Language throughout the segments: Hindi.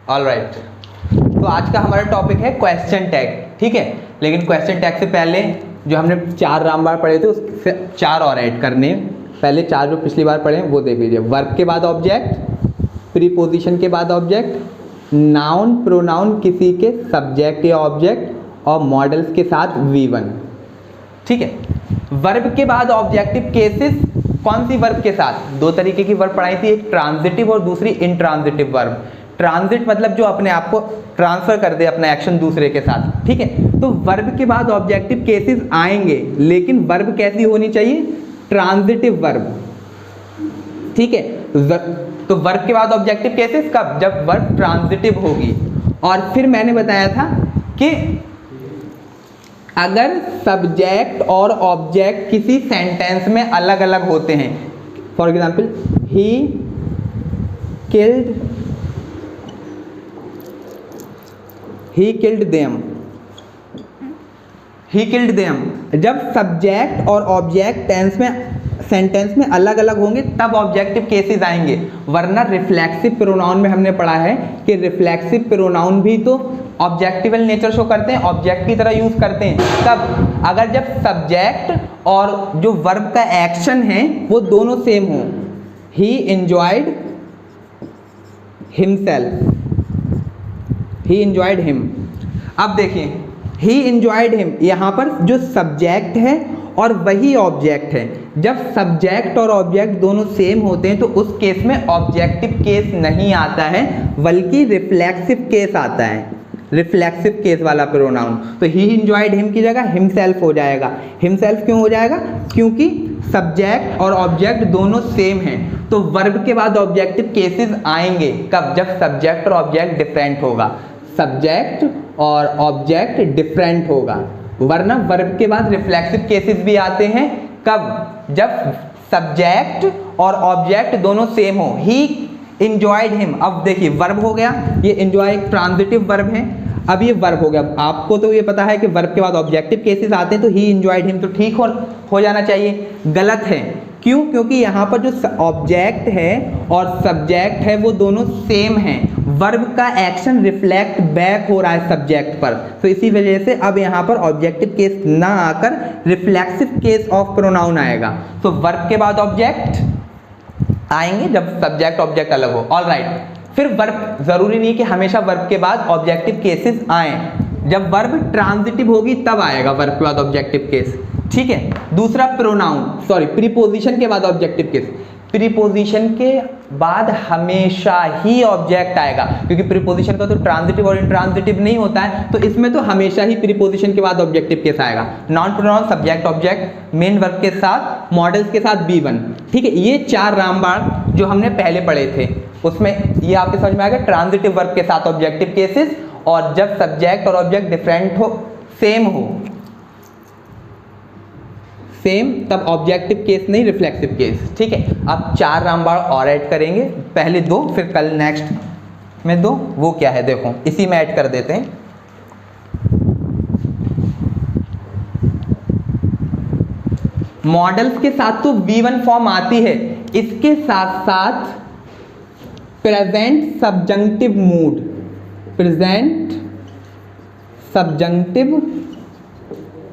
All right. तो आज का हमारा टॉपिक है क्वेश्चन टैग, ठीक है। लेकिन क्वेश्चन टैग से पहले जो हमने 4 रामबाण पढ़े थे उससे 4 और ऐड करने। पहले 4 जो पिछली बार पढ़े वो देख लीजिए। वर्ब के बाद ऑब्जेक्ट, प्रीपोजिशन के बाद ऑब्जेक्ट, नाउन प्रोनाउन किसी के सब्जेक्ट या ऑब्जेक्ट और मॉडल्स के साथ V1, ठीक है। वर्ब के बाद ऑब्जेक्टिव केसेस कौन सी वर्ब के साथ? 2 तरीके की वर्ब पढ़ाई थी, एक ट्रांजिटिव और दूसरी इंट्रांजिटिव वर्ब। ट्रांजिट मतलब जो अपने आप को ट्रांसफर कर दे अपना एक्शन दूसरे के साथ, ठीक है। तो वर्ब के बाद ऑब्जेक्टिव केसेस आएंगे, लेकिन वर्ब कैसी होनी चाहिए? ट्रांजिटिव वर्ब, ठीक है। तो वर्ब के बाद ऑब्जेक्टिव केसेस कब? जब वर्ब ट्रांजिटिव होगी। और फिर मैंने बताया था कि अगर सब्जेक्ट और ऑब्जेक्ट किसी सेंटेंस में अलग अलग होते हैं, for example he killed them, जब सब्जेक्ट और ऑब्जेक्ट सेंटेंस में अलग अलग होंगे तब ऑब्जेक्टिव केसेस आएंगे। वरना रिफ्लेक्सिव प्रोनाउन में हमने पढ़ा है कि रिफ्लेक्सिव प्रोनाउन भी तो ऑब्जेक्टिवल नेचर शो करते हैं, ऑब्जेक्ट की तरह यूज करते हैं। तब अगर जब सब्जेक्ट और जो वर्ब का एक्शन है वो दोनों सेम हो, ही एंजॉयड हिमसेल्फ, ही एंजॉयड हिम। अब देखिए ही एंजॉयड हिम, यहाँ पर जो सब्जेक्ट है और वही ऑब्जेक्ट है। जब सब्जेक्ट और ऑब्जेक्ट दोनों सेम होते हैं तो उस केस में ऑब्जेक्टिव केस नहीं आता है, बल्कि रिफ्लेक्सिव केस आता है, रिफ्लेक्सिव केस वाला प्रोनाउन। तो ही एंजॉयड हिम की जगह हिमसेल्फ हो जाएगा। हिमसेल्फ क्यों हो जाएगा? क्योंकि सब्जेक्ट और ऑब्जेक्ट दोनों सेम हैं। तो वर्ब के बाद ऑब्जेक्टिव केसेस आएंगे कब? जब सब्जेक्ट और ऑब्जेक्ट डिफरेंट होगा, सब्जेक्ट और ऑब्जेक्ट डिफरेंट होगा। वरना वर्ब के बाद रिफ्लेक्सिव केसेस भी आते हैं कब? जब सब्जेक्ट और ऑब्जेक्ट दोनों सेम हो। ही एंजॉयड हिम, अब देखिए वर्ब हो गया, ये एंजॉय एक ट्रांजिटिव वर्ब है। अब ये वर्ब हो गया। आपको तो ये पता है कि वर्ब के बाद ऑब्जेक्टिव केसेस आते हैं, तो ही एंजॉयड हिम तो ठीक हो जाना चाहिए। गलत है। क्यों? क्योंकि यहाँ पर जो ऑब्जेक्ट है और सब्जेक्ट है वो दोनों सेम हैं। वर्ब का एक्शन रिफ्लेक्ट बैक हो रहा है सब्जेक्ट पर, तो इसी वजह से अब यहाँ पर ऑब्जेक्टिव केस ना आकर रिफ्लेक्सिव केस ऑफ प्रोनाउन आएगा। तो वर्ब के बाद ऑब्जेक्ट आएंगे जब सब्जेक्ट ऑब्जेक्ट अलग हो। All right. फिर वर्ब, जरूरी नहीं कि हमेशा वर्ब के बाद ऑब्जेक्टिव केसेस आए, जब वर्ब ट्रांजिटिव होगी तब आएगा वर्ब के बाद ऑब्जेक्टिव केस, ठीक है। दूसरा प्रीपोजिशन के बाद ऑब्जेक्टिव केस। प्रीपोजिशन के बाद हमेशा ही ऑब्जेक्ट आएगा, क्योंकि प्रीपोजिशन का तो ट्रांजिटिव और इंट्रांजिटिव नहीं होता है, तो इसमें तो हमेशा ही प्रीपोजिशन के बाद ऑब्जेक्टिव केस आएगा। Non pronoun, subject object, main verb के साथ, मॉडल्स के साथ B1, ठीक है। ये 4 रामबाण जो हमने पहले पढ़े थे, उसमें ये आपके समझ में आएगा। ट्रांजिटिव वर्ब के साथ ऑब्जेक्टिव केसेस, और जब सब्जेक्ट और ऑब्जेक्ट डिफरेंट हो, सेम, तब ऑब्जेक्टिव केस नहीं, रिफ्लेक्सिव केस, ठीक है। अब 4 रामबाण और ऐड करेंगे, पहले 2 फिर कल नेक्स्ट में 2। वो क्या है देखो, इसी में ऐड कर देते हैं। मॉडल्स के साथ तो V1 फॉर्म आती है, इसके साथ साथ present subjunctive mood, present subjunctive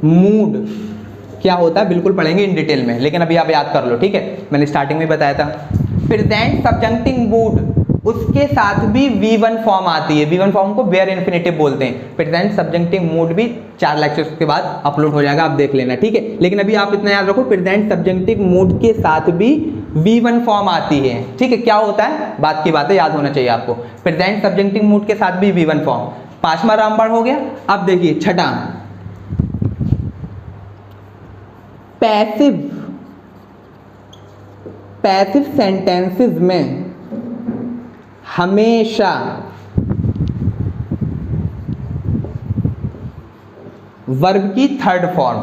mood क्या होता है बिल्कुल पढ़ेंगे इन डिटेल में, लेकिन अभी आप याद कर लो, ठीक है। मैंने स्टार्टिंग में बताया था प्रेजेंट सब्जंक्टिव मूड, उसके साथ भी V1 फॉर्म आती है। V1 फॉर्म को बेयर इन्फिनेटिव बोलते हैं। प्रेजेंट सब्जंक्टिव मूड भी 4 लेक्चर्स के बाद अपलोड हो जाएगा, आप देख लेना, ठीक है। लेकिन अभी आप इतना याद रखो, प्रेजेंट सब्जंक्टिव मूड के साथ भी V1 फॉर्म आती है, ठीक है। क्या होता है, बात की बात है, याद होना चाहिए आपको। प्रेजेंट सब्जंक्टिव मूड के साथ भी V1 फॉर्म। 5वां रामबाण हो गया। अब देखिए 6ठा, पैसिव सेंटेंसेस में हमेशा वर्ब की थर्ड फॉर्म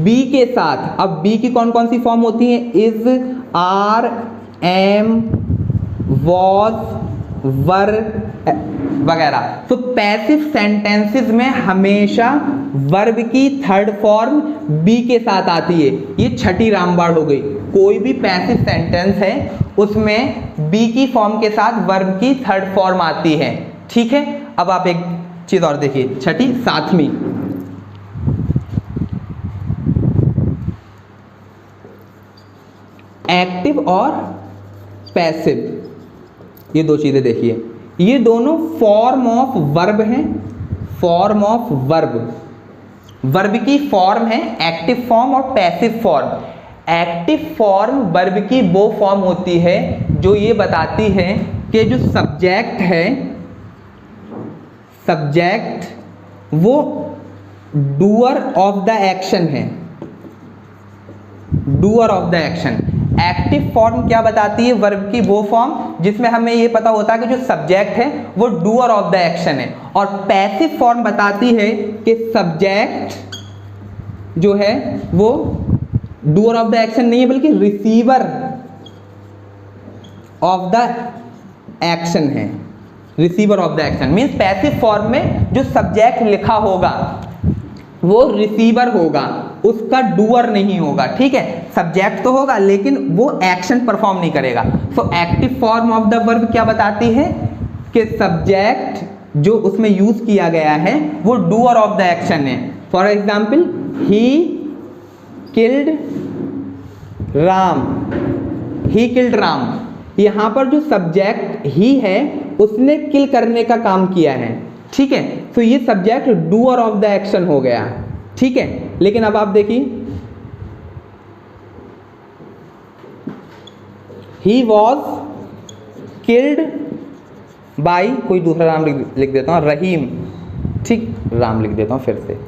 बी के साथ। अब बी की कौन कौन सी फॉर्म होती है? इज, आर, एम, वॉज, वर वगैरह। तो पैसिव सेंटेंसेस में हमेशा वर्ब की थर्ड फॉर्म बी के साथ आती है। ये 6ठी रामबाण हो गई। कोई भी पैसिव सेंटेंस है उसमें बी की फॉर्म के साथ वर्ब की थर्ड फॉर्म आती है, ठीक है। अब आप एक चीज और देखिए, छठी सातवीं, एक्टिव और पैसिव, ये दो चीजें देखिए, ये दोनों फॉर्म ऑफ वर्ब हैं, फॉर्म ऑफ वर्ब, वर्ब की फॉर्म है एक्टिव फॉर्म और passive form. Active form verb की वो फॉर्म होती है जो ये बताती है कि जो सब्जेक्ट है, सब्जेक्ट वो डूअर ऑफ द एक्शन है, doer of the action. Active form क्या बताती है, वर्ब की वो फॉर्म जिसमें हमें ये पता होता है कि जो सब्जेक्ट है वो डूअर ऑफ द एक्शन है। और पैसिव फॉर्म बताती है कि सब्जेक्ट जो है वो डूअर ऑफ द एक्शन नहीं है बल्कि रिसीवर ऑफ द एक्शन है, receiver of the action. Means passive form में जो सब्जेक्ट लिखा होगा वो रिसीवर होगा, उसका डूअर नहीं होगा, ठीक है। सब्जेक्ट तो होगा लेकिन वो एक्शन परफॉर्म नहीं करेगा। So active form of the verb क्या बताती है कि सब्जेक्ट जो उसमें यूज किया गया है वो डूअर ऑफ द एक्शन है। For example, he killed Ram, he killed Ram, यहां पर जो सब्जेक्ट ही है उसने किल करने का काम किया है, ठीक है। तो ये subject doer of the action हो गया, ठीक है। लेकिन अब आप देखिए, ही वॉज किल्ड बाई, कोई दूसरा नाम लिख देता हूं, रहीम, ठीक, राम लिख देता हूं फिर से,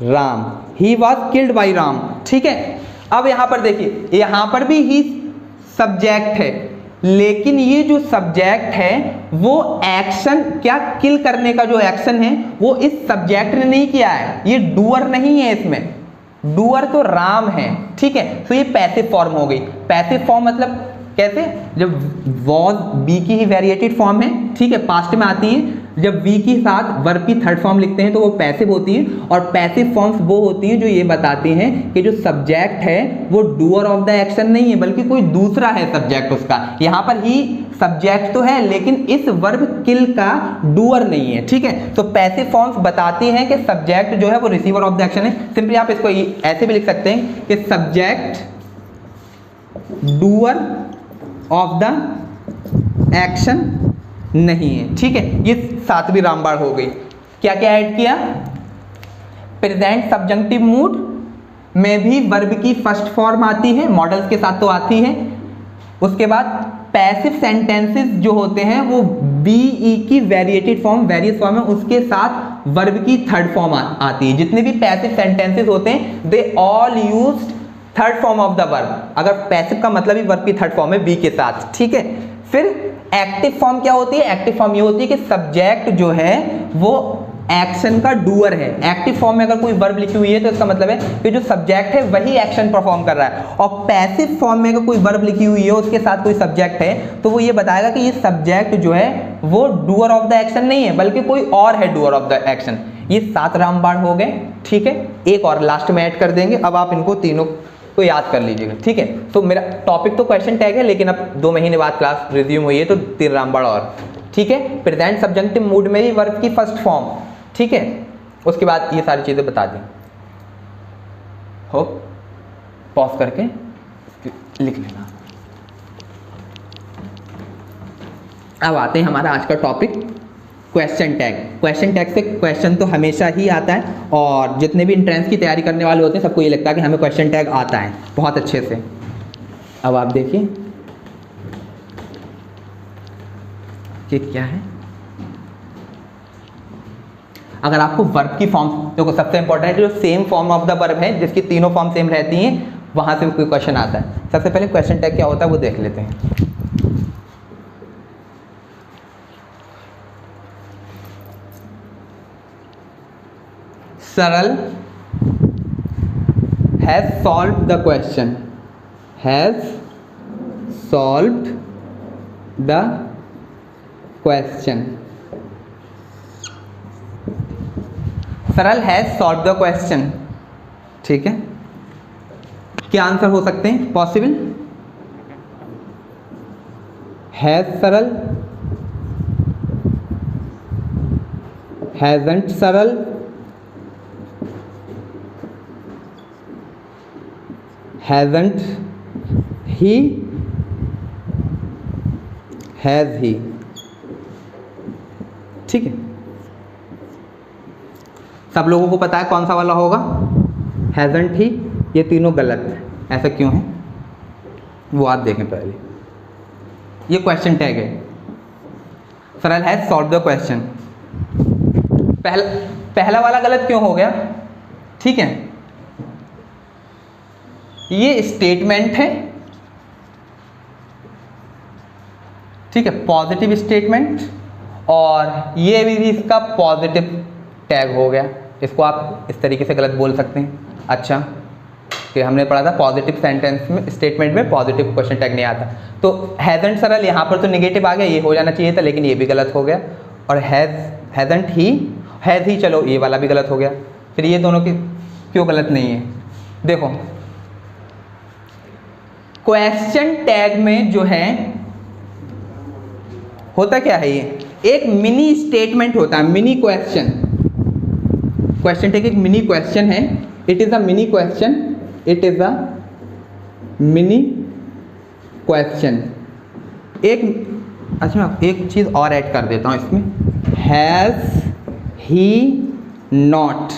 Ram, he was killed by Ram, ठीक है। अब यहां पर देखिए, यहां पर भी ही सब्जेक्ट है लेकिन ये जो सब्जेक्ट है वो एक्शन, क्या किल करने का जो एक्शन है वो इस सब्जेक्ट ने नहीं किया है, ये डूअर नहीं है, इसमें डूअर तो राम है, ठीक है। तो ये पैसिव फॉर्म हो गई। पैसिव फॉर्म मतलब कैसे, जब वॉज बी की ही वेरिएटेड फॉर्म है, ठीक है, पास्ट में आती है, जब वी के साथ वर्ब की थर्ड फॉर्म लिखते हैं तो वो पैसिव होती है। और पैसिव फॉर्म्स वो होती हैं जो ये बताती हैं कि जो सब्जेक्ट है वो डूअर ऑफ द एक्शन नहीं है बल्कि कोई दूसरा है सब्जेक्ट उसका। यहाँ पर ही सब्जेक्ट तो है लेकिन इस वर्ब किल का डूअर नहीं है, ठीक है। तो पैसिव फॉर्म्स बताती हैं कि सब्जेक्ट जो है वो रिसीवर ऑफ द एक्शन है। सिंपली आप इसको ऐसे भी लिख सकते हैं कि subject doer of the action नहीं है, ठीक है। ये सातवीं रामबाण हो गई। क्या क्या ऐड किया, प्रेजेंट सब्जंक्टिव मूड में भी वर्ब की फर्स्ट फॉर्म आती है, मॉडल्स के साथ तो आती है। उसके बाद पैसिव सेंटेंसेस जो होते हैं वो बीई की वेरिएटेड फॉर्म, वेरियस फॉर्म है, उसके साथ वर्ब की थर्ड फॉर्म आती है। जितने भी पैसिव सेंटेंसेस होते हैं they all used third form of the verb. अगर पैसिव का मतलब ही वर्ब की थर्ड फॉर्म है बी के साथ, ठीक है। फिर एक्टिव फॉर्म क्या होती है, एक्टिव फॉर्म ये होती है कि सब्जेक्ट जो है वो एक्शन का डूअर है। एक्टिव फॉर्म में अगर कोई वर्ब लिखी हुई है तो इसका मतलब है कि जो सब्जेक्ट है वही एक्शन परफॉर्म कर रहा है। और पैसिव फॉर्म में अगर कोई वर्ब लिखी हुई है उसके साथ कोई सब्जेक्ट है तो वो ये बताएगा कि ये सब्जेक्ट जो है वो डूअर ऑफ द एक्शन नहीं है बल्कि कोई और है डूअर ऑफ द एक्शन। ये 7 रामबाण हो गए, ठीक है। एक और लास्ट में ऐड कर देंगे, अब आप इनको तीनों को याद कर लीजिएगा, ठीक है। तो मेरा टॉपिक तो क्वेश्चन टैग है लेकिन अब 2 महीने बाद क्लास रिज्यूम हुई है तो 3 रामबाण और, ठीक है। प्रेजेंट सब्जंक्टिव मूड में ही वर्ब की फर्स्ट फॉर्म, ठीक है। उसके बाद ये सारी चीजें बता दी। हो पॉज करके लिख लेना। अब आते हैं हमारा आज का topic question tag. Question tag से क्वेश्चन तो हमेशा ही आता है और जितने भी एंट्रेंस की तैयारी करने वाले होते हैं सबको ये लगता है कि हमें क्वेश्चन टैग आता है बहुत अच्छे से। अब आप देखिए कि क्या है। अगर आपको वर्ब की फॉर्म, देखो सबसे इंपॉर्टेंट है जो same form of the verb है जिसकी तीनों फॉर्म सेम रहती हैं वहां से कोई क्वेश्चन आता है। सबसे पहले क्वेश्चन टैग क्या होता है वो देख लेते हैं। सरल has solved the question, has solved the question। सरल हैज सॉल्व द क्वेश्चन, ठीक है। क्या आंसर हो सकते हैं पॉसिबल, हैज सरल, हैजंट सरल, हैजंट ही, हैज ही। ठीक है, सब लोगों को पता है कौन सा वाला होगा, हैजंट ही। ये तीनों गलत है, ऐसा क्यों है वो आप देखें पहले। ये क्वेश्चन टैग है, सरल है, सॉल्व द क्वेश्चन। पहला वाला गलत क्यों हो गया? ठीक है, ये स्टेटमेंट है, ठीक है, पॉजिटिव स्टेटमेंट, और ये भी इसका पॉजिटिव टैग हो गया। इसको आप इस तरीके से गलत बोल सकते हैं। अच्छा, कि हमने पढ़ा था पॉजिटिव सेंटेंस में, स्टेटमेंट में पॉजिटिव क्वेश्चन टैग नहीं आता। तो हैजंट सरल, यहाँ पर तो नेगेटिव आ गया, ये हो जाना चाहिए था, लेकिन ये भी गलत हो गया। और हैजंट ही, हैज ही, चलो ये वाला भी गलत हो गया। फिर ये दोनों की क्यों गलत नहीं है? देखो, क्वेश्चन टैग में जो है होता क्या है, ये एक मिनी स्टेटमेंट होता है, मिनी क्वेश्चन। क्वेश्चन टैग एक मिनी क्वेश्चन है, it is a mini question, it is a mini question. अच्छा, एक चीज और ऐड कर देता हूं इसमें, has he not,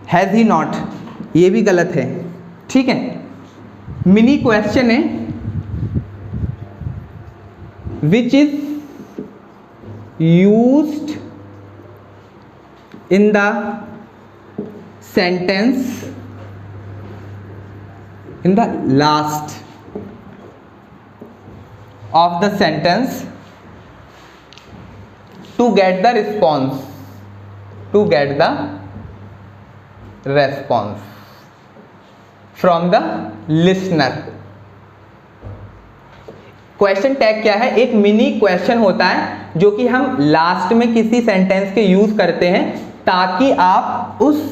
has he not, ये भी गलत है। ठीक है, मिनी क्वेश्चन है which is used in the sentence in the last of the sentence to get the response, to get the response from the listener। Question tag क्या है? एक मिनी क्वेश्चन होता है जो कि हम लास्ट में किसी सेंटेंस के यूज करते हैं ताकि आप उस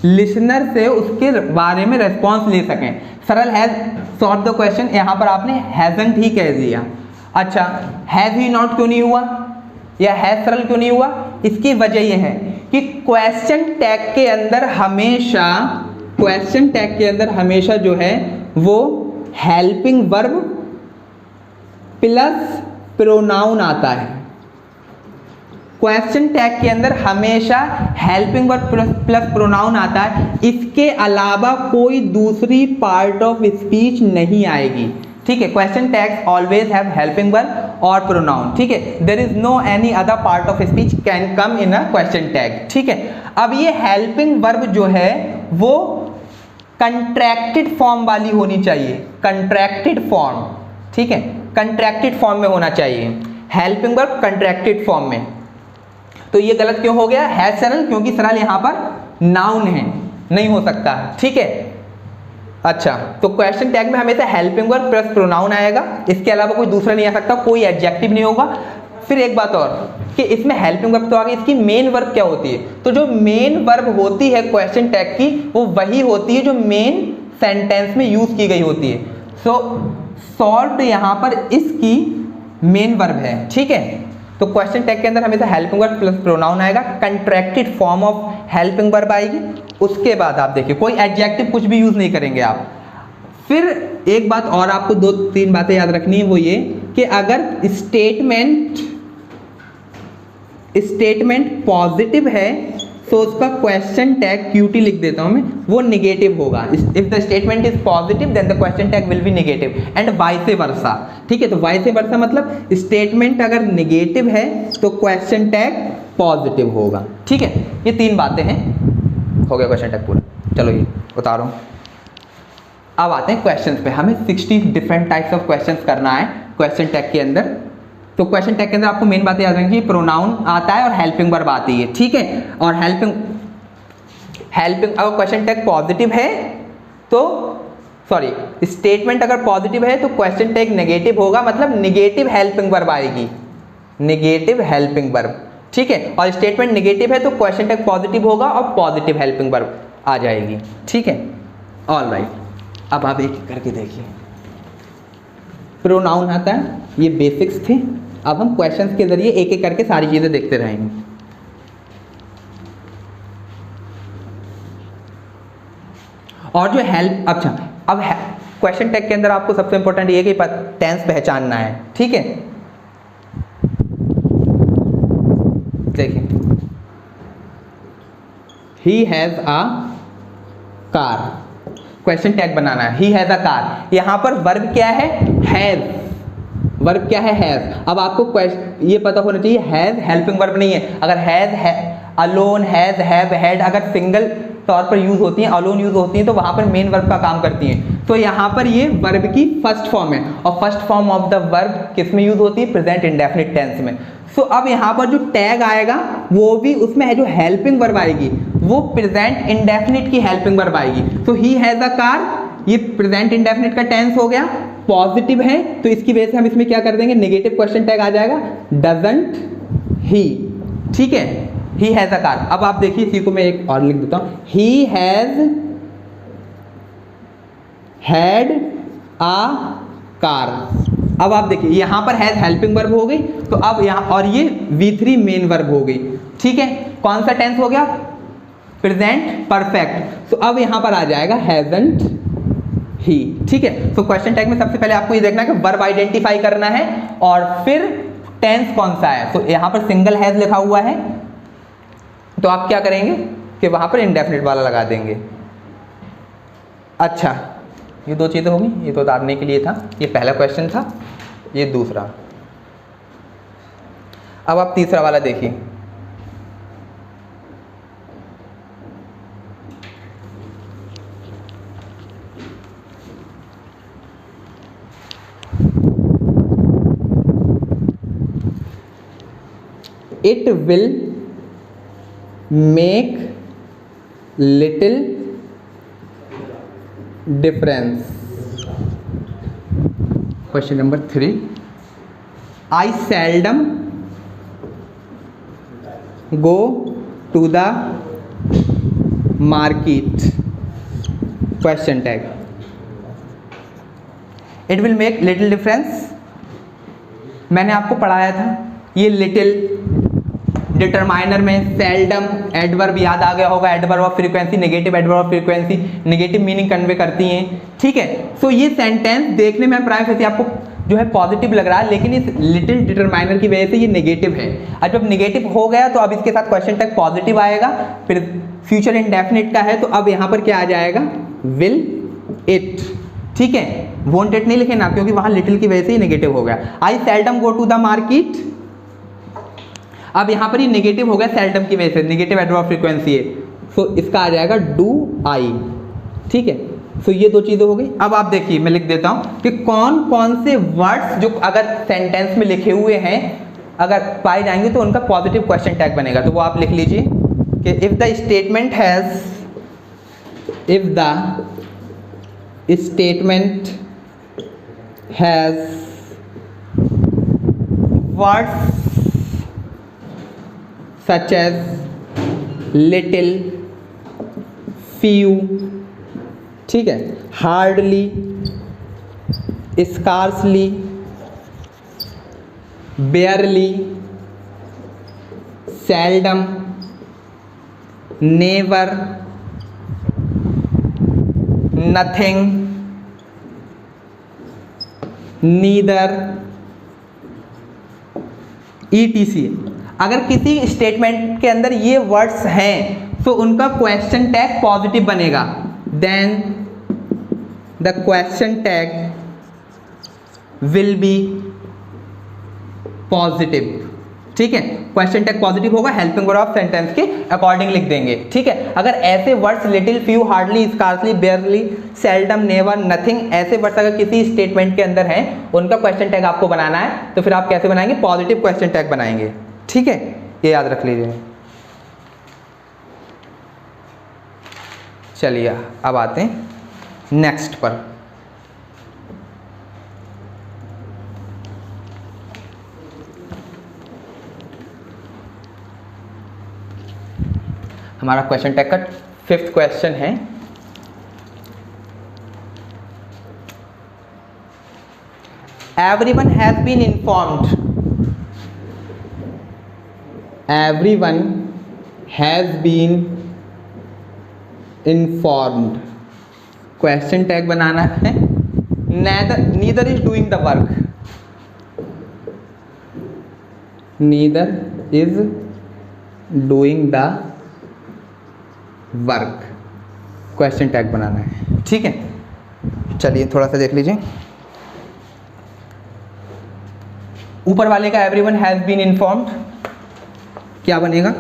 लिसनर से उसके बारे में रेस्पॉन्स ले सकें। सरल हैज सॉल्व द क्वेश्चन, यहां पर आपने हैजंट ही कह दिया। अच्छा, हैज ही नॉट क्यों नहीं हुआ या हैज सरल क्यों नहीं हुआ? इसकी वजह यह है कि क्वेश्चन टैग के अंदर हमेशा, क्वेश्चन टैग के अंदर हमेशा जो है वो हेल्पिंग वर्ब प्लस प्रोनाउन आता है। क्वेश्चन टैग के अंदर हमेशा हेल्पिंग वर्ब प्लस प्रोनाउन आता है, इसके अलावा कोई दूसरी पार्ट ऑफ स्पीच नहीं आएगी। ठीक है, question tag always have helping verb और प्रोनाउन। ठीक है, there is no any other part of speech can come in a question tag. ठीक है, अब ये हेल्पिंग वर्ब जो है वो कंट्रैक्टेड फॉर्म वाली होनी चाहिए, कंट्रैक्टेड फॉर्म। ठीक है, कंट्रैक्टेड फॉर्म में होना चाहिए हेल्पिंग वर्ब, कंट्रैक्टेड फॉर्म में। तो ये गलत क्यों हो गया? हैज सरल, क्योंकि सरल यहां पर नाउन है, नहीं हो सकता। ठीक है, अच्छा, तो क्वेश्चन टैग में हमेशा हेल्पिंग वर्ब प्लस प्रोनाउन आएगा, इसके अलावा कोई दूसरा नहीं आ सकता, कोई एडजेक्टिव नहीं होगा। फिर एक बात और कि इसमें हेल्पिंग वर्ब तो आ गई, इसकी मेन वर्ब क्या होती है? तो जो मेन वर्ब होती है क्वेश्चन टैग की वो वही होती है जो मेन सेंटेंस में यूज की गई होती है। सो सॉल्व यहां पर इसकी मेन वर्ब है। ठीक है, तो क्वेश्चन टैग के अंदर हमेशा हेल्पिंग वर्ब प्लस प्रोनाउन आएगा, contracted form of helping verb आएगी। उसके बाद आप देखिए कोई एडजेक्टिव कुछ भी यूज नहीं करेंगे आप। फिर एक बात और आपको 2-3 बातें याद रखनी है, वो ये कि अगर स्टेटमेंट पॉजिटिव है तो उसका क्वेश्चन टैग क्यूटी लिख देता हूं मैं, वो नेगेटिव होगा। If the statement is positive then the question tag will be negative and vice versa. ठीक है, तो वाइस वर्सा मतलब स्टेटमेंट अगर नेगेटिव है तो क्वेश्चन टैग पॉजिटिव होगा। ठीक है, ये 3 बातें हैं, हो गया क्वेश्चन टैग पूरा। चलो ये उतारो। अब आते हैं क्वेश्चंस पे। हमें 60 डिफरेंट टाइप्स ऑफ क्वेश्चंस करना है क्वेश्चन टैग के अंदर। तो क्वेश्चन टैग के अंदर आपको मेन बातें याद रखनी, प्रोनाउन आता है और हेल्पिंग वर्ब आती है। ठीक है, और हेल्पिंग अगर क्वेश्चन टैग पॉजिटिव है तो सॉरी स्टेटमेंट अगर पॉजिटिव है तो क्वेश्चन टैग नेगेटिव होगा, मतलब नेगेटिव हेल्पिंग वर्ब आएगी, नेगेटिव हेल्पिंग वर्ब। ठीक है, और स्टेटमेंट नेगेटिव है तो क्वेश्चन टैग पॉजिटिव होगा और पॉजिटिव हेल्पिंग वर्ब आ जाएगी। ठीक है, ऑलराइट, अब आप एक करके देखिए। प्रोनाउन आता है, ये बेसिक्स थे। अब हम क्वेश्चंस के जरिए एक एक करके सारी चीजें देखते रहेंगे। और जो हेल्प, अच्छा अब क्वेश्चन टैग के अंदर आपको सबसे इंपॉर्टेंट ये कि टेंस पहचानना है, ठीक है। देखिए he has a car, question tag बनाना है, ही हैज अ कार। यहां पर वर्ब क्या है, हैज, वर्ब क्या है, हैज। अब आपको ये पता होना चाहिए हैज हेल्पिंग वर्ब नहीं है। अगर has, alone, has, have, had अगर सिंगल तौर पर यूज होती हैं, अलोन यूज होती हैं, तो वहां पर मेन वर्ब का काम करती हैं। तो यहाँ पर ये वर्ब की फर्स्ट फॉर्म है और first form of the verb किस में यूज होती है, प्रेजेंट इंडेफिनिट टेंस में। सो अब यहाँ पर जो टैग आएगा वो भी उसमें है, जो हेल्पिंग वर्ब आएगी वो प्रेजेंट इंडेफिनिट की हेल्पिंग वर्ब आएगी। सो ही हैज अ कार, ये प्रेजेंट इंडेफिनिट का टेंस हो गया, पॉजिटिव है, तो इसकी वजह से हम इसमें क्या कर देंगे, नेगेटिव क्वेश्चन टैग आ जाएगा, डजंट ही, ठीक है, ही हैज अ कार। अब आप देखिए इसी को मैं एक और लिख देता हूं, he has had a car. अब आप देखिए यहां पर हैज हेल्पिंग वर्ब हो गई, तो अब यहां और ये V3 मेन वर्ब हो गई, ठीक है। कौन सा टेंस हो गया, प्रेजेंट परफेक्ट। तो अब यहां पर आ जाएगा हैजंट ही, ठीक है। तो क्वेश्चन टैग में सबसे पहले आपको ये देखना है कि वर्ब आइडेंटिफाई करना है और फिर टेंस कौन सा है। तो यहां पर सिंगल हैज लिखा हुआ है, तो आप क्या करेंगे कि वहां पर इंडेफिनिट वाला लगा देंगे। अच्छा, ये दो चीज़ें होंगी, ये तो उतारने के लिए था, ये पहला क्वेश्चन था, ये दूसरा। अब आप तीसरा वाला देखिए, it will make little difference. Question number 3, I seldom go to the market, question tag, it will make little difference. मैंने आपको पढ़ाया था ये लिटिल डिटरमाइनर में सेल्डम एडवर्ब याद आ गया होगा, adverb of frequency, negative adverb of frequency, negative meaning convey करती हैं, ठीक है। सो ये सेंटेंस देखने में प्राइम से आपको जो है पॉजिटिव लग रहा है, लेकिन इस लिटिल डिटरमाइनर की वजह से ये नेगेटिव है। अब जब नेगेटिव हो गया तो अब इसके साथ क्वेश्चन टैग पॉजिटिव आएगा, फिर फ्यूचर इंडेफिनिट का है तो अब यहाँ पर क्या आ जाएगा, विल इट, ठीक है। वोंट इट नहीं लिखे ना, क्योंकि वहां लिटिल की वजह से ही नेगेटिव हो गया। I seldom go to the market, अब यहां पर ये नेगेटिव हो गया सेल्डम की वजह से, नेगेटिव एडवर्ब फ्रीक्वेंसी है, सो इसका आ जाएगा डू आई, ठीक है। सो ये दो चीजें हो गई। अब आप देखिए मैं लिख देता हूं कि कौन कौन से वर्ड्स जो अगर सेंटेंस में लिखे हुए हैं अगर पाए जाएंगे तो उनका पॉजिटिव क्वेश्चन टैग बनेगा। तो वो आप लिख लीजिए कि if the statement has words such as little, few, ठीक है, hardly, scarcely, barely, seldom, never, nothing, neither, etc। अगर किसी स्टेटमेंट के अंदर ये वर्ड्स हैं तो उनका क्वेश्चन टैग पॉजिटिव बनेगा, then the question tag will be positive, ठीक है। क्वेश्चन टैग पॉजिटिव होगा, हेल्पिंग वर्ब ऑफ सेंटेंस के अकॉर्डिंग लिख देंगे, ठीक है। अगर ऐसे words little, few, hardly, scarcely, barely, seldom, never, nothing, ऐसे वर्ड्स अगर किसी स्टेटमेंट के अंदर हैं उनका क्वेश्चन टैग आपको बनाना है, तो फिर आप कैसे बनाएंगे, पॉजिटिव क्वेश्चन टैग बनाएंगे, ठीक है। ये याद रख लीजिए। चलिए अब आते हैं नेक्स्ट पर। हमारा क्वेश्चन टैग का 5th क्वेश्चन है, everyone has been informed, everyone has been informed, question tag बनाना है, neither is doing the work, neither is doing the work, question tag बनाना है। ठीक है, चलिए थोड़ा सा देख लीजिए। ऊपर वाले का एवरीवन हैज बीन इन्फॉर्म्ड क्या बनेगा?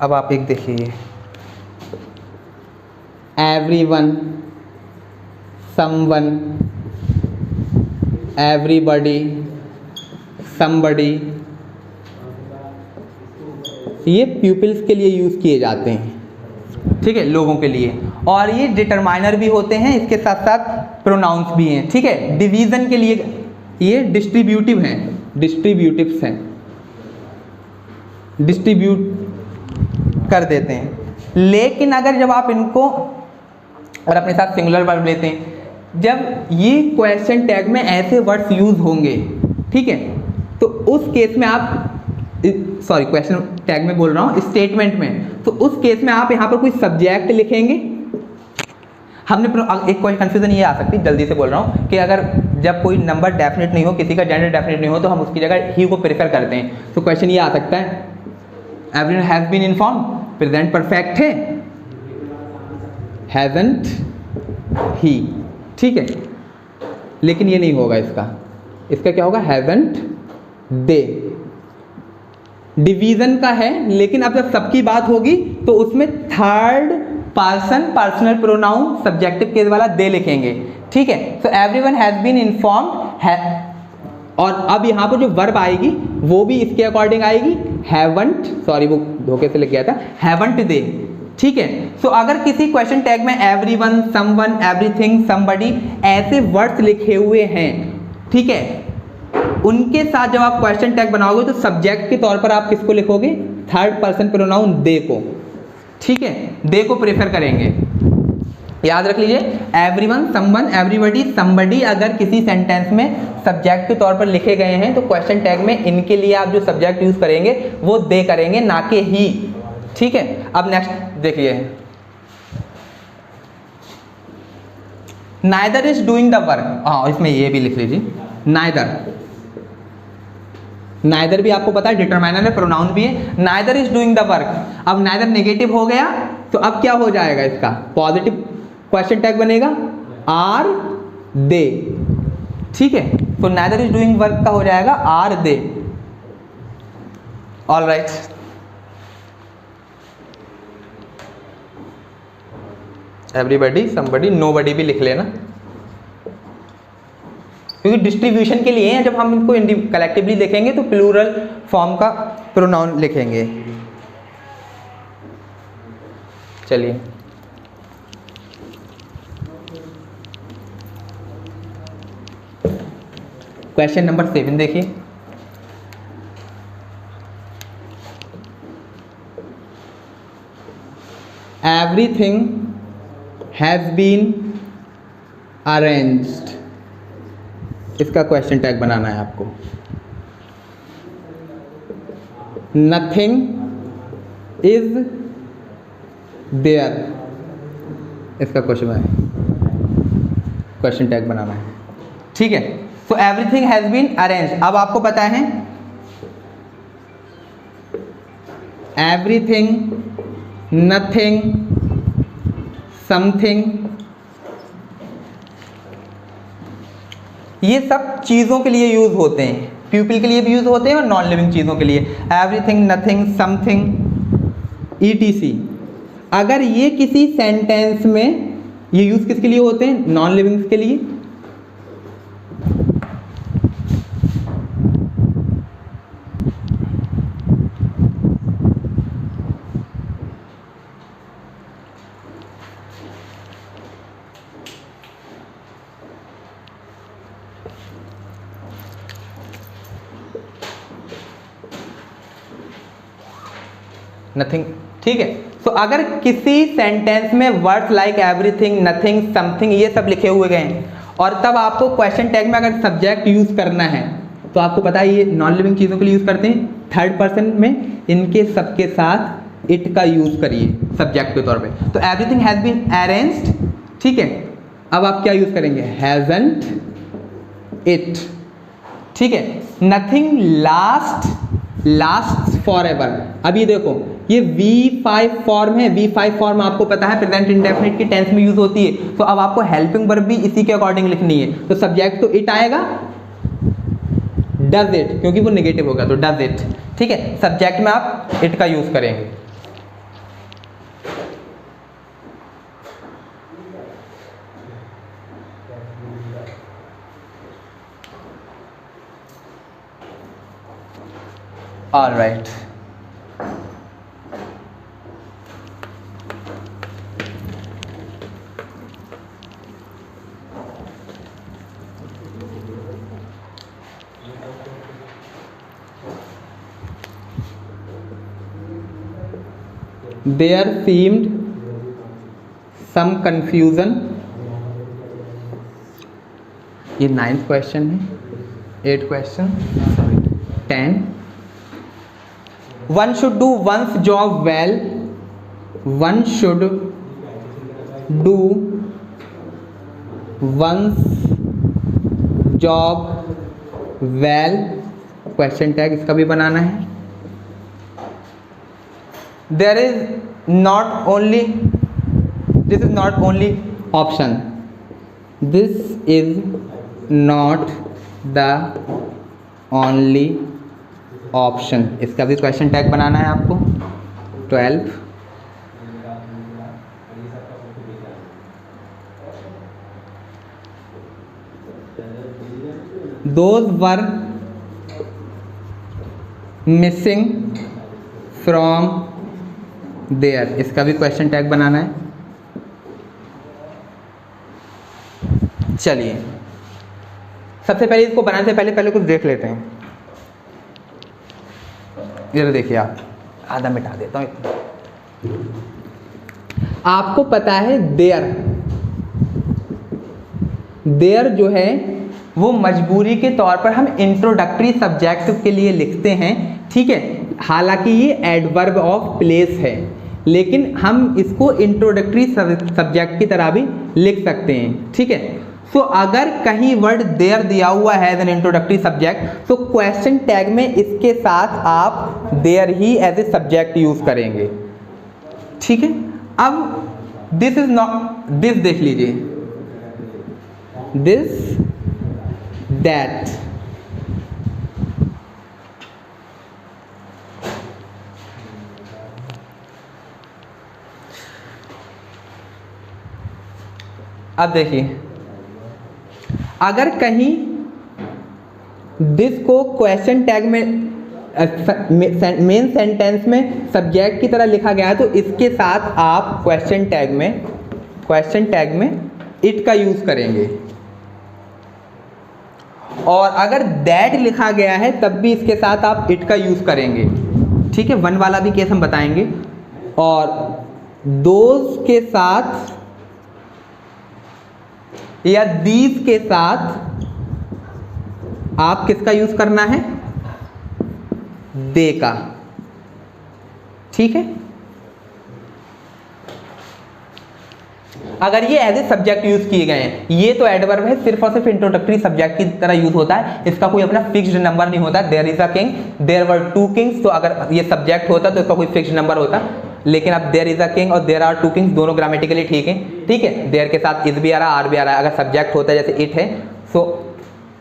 अब आप एक देखिए, एवरीवन, समवन, एवरीबॉडी, समबडी, ये प्यूपिल्स के लिए यूज़ किए जाते हैं। ठीक है, लोगों के लिए। और ये डिटरमाइनर भी होते हैं, इसके साथ साथ प्रोनाउंस भी हैं। ठीक है, डिवीज़न के लिए ये डिस्ट्रीब्यूटिव हैं, डिस्ट्रीब्यूटिव्स हैं, डिस्ट्रीब्यूट कर देते हैं। लेकिन अगर जब आप इनको और अपने साथ सिंगुलर वर्ब लेते हैं, जब ये क्वेश्चन टैग में ऐसे वर्ड्स यूज होंगे, ठीक है, तो उस केस में आप, सॉरी क्वेश्चन टैग में बोल रहा हूँ, स्टेटमेंट में, तो उस केस में आप यहाँ पर कोई सब्जेक्ट लिखेंगे। हमने एक कोई कंफ्यूजन ये आ सकती है, जल्दी से बोल रहा हूँ, कि अगर जब कोई नंबर डेफिनेट नहीं हो, किसी का जेंडर डेफिनेट नहीं हो, तो हम उसकी जगह ही को प्रेफर करते हैं। तो क्वेश्चन ये आ सकता है, everyone has been inform, present perfect है, हैजंट ही। ठीक है, लेकिन ये नहीं होगा, इसका क्या होगा? हैजंट दे। डिवीजन का है, लेकिन अब जब सबकी बात होगी तो उसमें third person personal pronoun subjective case वाला दे लिखेंगे। ठीक है, तो एवरीवन हैज बीन इन्फॉर्म्ड है, और अब यहाँ पर जो वर्ब आएगी वो भी इसके अकॉर्डिंग आएगी, हैवंट, सॉरी वो धोखे से लिख गया था, हैवंट दे। ठीक है, सो अगर किसी क्वेश्चन टैग में एवरीवन, समवन, एवरीथिंग, समबडी ऐसे वर्ड्स लिखे हुए हैं, ठीक है, उनके साथ जब आप क्वेश्चन टैग बनाओगे तो सब्जेक्ट के तौर पर आप किसको लिखोगे? थर्ड पर्सन प्रोनाउन दे को। ठीक है, दे को प्रेफर करेंगे। याद रख लीजिए, एवरीवन, समवन, एवरीबॉडी, समबडी अगर किसी सेंटेंस में सब्जेक्ट के तौर पर लिखे गए हैं तो क्वेश्चन टैग में इनके लिए आप जो सब्जेक्ट यूज करेंगे वो दे करेंगे, ना कि ही। ठीक है, अब नेक्स्ट देखिए, neither is doing the work. हाँ, इसमें ये भी लिख लीजिए, नाइदर, नाइदर भी आपको पता है डिटरमाइनर है, प्रोनाउन भी है। Neither is doing the work, अब नाइदर नेगेटिव हो गया तो अब क्या हो जाएगा? इसका पॉजिटिव क्वेश्चन टैग बनेगा, आर दे। ठीक है, तो नाइदर इज डूइंग वर्क का हो जाएगा are they. All right, everybody, somebody, nobody भी लिख लेना, क्योंकि डिस्ट्रीब्यूशन के लिए है। जब हम इनको कलेक्टिवली लिखेंगे तो प्लूरल फॉर्म का प्रोनाउन लिखेंगे। चलिए, क्वेश्चन नंबर 7 देखिए, एवरीथिंग हैज बीन अरेंज्ड, इसका क्वेश्चन टैग बनाना है आपको। नथिंग इज देयर, इसका क्वेश्चन टैग बनाना है। ठीक है, तो एवरीथिंग हैज बीन अरेंज्ड, अब आपको पता है एवरीथिंग, नथिंग, समथिंग, ये सब चीज़ों के लिए यूज़ होते हैं, प्यूपिल के लिए भी यूज़ होते हैं और नॉन लिविंग चीज़ों के लिए। Everything, nothing, something, ETC। अगर ये किसी सेंटेंस में, ये यूज़ किसके लिए होते हैं? नॉन लिविंग्स के लिए। नथिंग। ठीक है, तो अगर किसी सेंटेंस में words like everything, nothing, something ये सब लिखे हुए गए हैं और तब आपको क्वेश्चन टैग में अगर सब्जेक्ट यूज करना है तो आपको पता है ये नॉन लिविंग चीज़ों के लिए यूज करते हैं थर्ड पर्सन में, इनके सबके साथ इट का यूज करिए सब्जेक्ट के तौर पे। तो एवरीथिंग हैज बीन अरेंज्ड, ठीक है। अब आप क्या यूज करेंगे, हैजंट इट, ठीक है। Nothing last for ever. अब ये देखो, ये V5 फॉर्म है। V5 फॉर्म आपको पता है प्रेजेंट इंडेफिनिट की टेंस में यूज होती है। तो अब आपको हेल्पिंग वर्ब भी इसी के अकॉर्डिंग लिखनी है। तो सब्जेक्ट तो इट आएगा, डज इट, क्योंकि वो नेगेटिव होगा तो डज इट, ठीक है। सब्जेक्ट में आप इट का यूज करेंगे। All right, there seemed some confusion, ये 9th क्वेश्चन है, 8th question, sorry 10. One should do one's job well. One should do one's job well. Question tag इसका भी बनाना है। There is not only, this is not only option, this is not the only option, इसका भी क्वेश्चन टैग बनाना है आपको। 12, those were missing from there, इसका भी क्वेश्चन टैग बनाना है। चलिए, सबसे पहले इसको बनाने से पहले कुछ देख लेते हैं। ये देखिए, आप आधा मिटा देता हूँ। आपको पता है देयर जो है वो मजबूरी के तौर पर हम इंट्रोडक्टरी सब्जेक्ट के लिए लिखते हैं, ठीक है। हालांकि ये एडवर्ब ऑफ प्लेस है, लेकिन हम इसको इंट्रोडक्टरी सब्जेक्ट की तरह भी लिख सकते हैं, ठीक है। सो अगर कहीं वर्ड देयर दिया हुआ है एज एन इंट्रोडक्टरी सब्जेक्ट, तो क्वेश्चन टैग में इसके साथ आप देयर ही एज ए सब्जेक्ट यूज करेंगे, ठीक है। अब दिस इज नॉट, दिस देख लीजिए, दिस दैट, अब देखिए, अगर कहीं दिस को क्वेश्चन टैग में मेन सेंटेंस में सब्जेक्ट की तरह लिखा गया है, तो इसके साथ आप क्वेश्चन टैग में इट का यूज करेंगे। और अगर दैट लिखा गया है तब भी इसके साथ आप इट का यूज करेंगे, ठीक है। 1 वाला भी केस हम बताएंगे। और दोज के साथ या दीज के साथ आप किसका यूज करना है, दे का, ठीक है। अगर ये एज ए सब्जेक्ट यूज किए गए हैं, ये तो एडवर्ब है, सिर्फ और सिर्फ इंट्रोडक्टरी सब्जेक्ट की तरह यूज होता है, इसका कोई अपना फिक्स्ड नंबर नहीं होता। There is a king, there were 2 kings, तो अगर ये सब्जेक्ट होता तो इसका कोई फिक्स्ड नंबर होता, लेकिन अब देयर इज अ किंग और देयर आर 2 किंग्स दोनों ग्रामेटिकली ठीक है, ठीक है। देयर के साथ इज भी आ रहा है, आर भी आ रहा है। अगर सब्जेक्ट होता है जैसे इट है, सो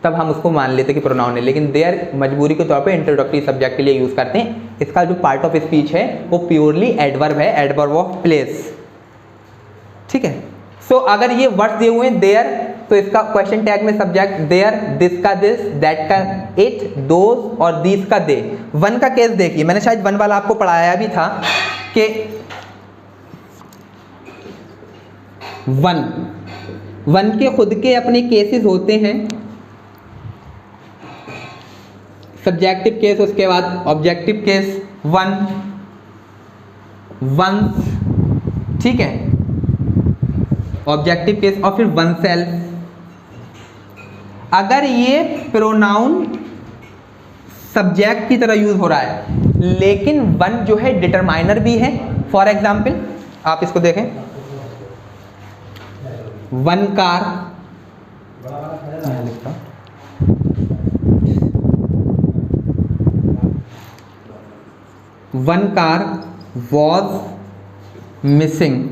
तब हम उसको मान लेते कि प्रोनाउन है, लेकिन देयर मजबूरी के तौर पे इंट्रोडक्टरी सब्जेक्ट के लिए यूज करते हैं। इसका जो पार्ट ऑफ स्पीच है वो प्योरली एडवर्ब है, एडवर्ब ऑफ प्लेस, ठीक है। सो अगर ये वर्ड्स दिए हुए हैं देयर, तो इसका क्वेश्चन टैग में सब्जेक्ट देयर, दिस का दिस, दैट का इट, दोज और दीस का दे। 1 का केस देखिए, मैंने शायद 1 वाला आपको पढ़ाया भी था कि 1 के खुद के अपने केसेस होते हैं, सब्जेक्टिव केस, उसके बाद ऑब्जेक्टिव केस, 1 वंस, ठीक है, ऑब्जेक्टिव केस, और फिर वन सेल्फ। अगर ये प्रोनाउन सब्जेक्ट की तरह यूज हो रहा है, लेकिन वन जो है डिटरमाइनर भी है। फॉर एग्जाम्पल आप इसको देखें, one car, one car was missing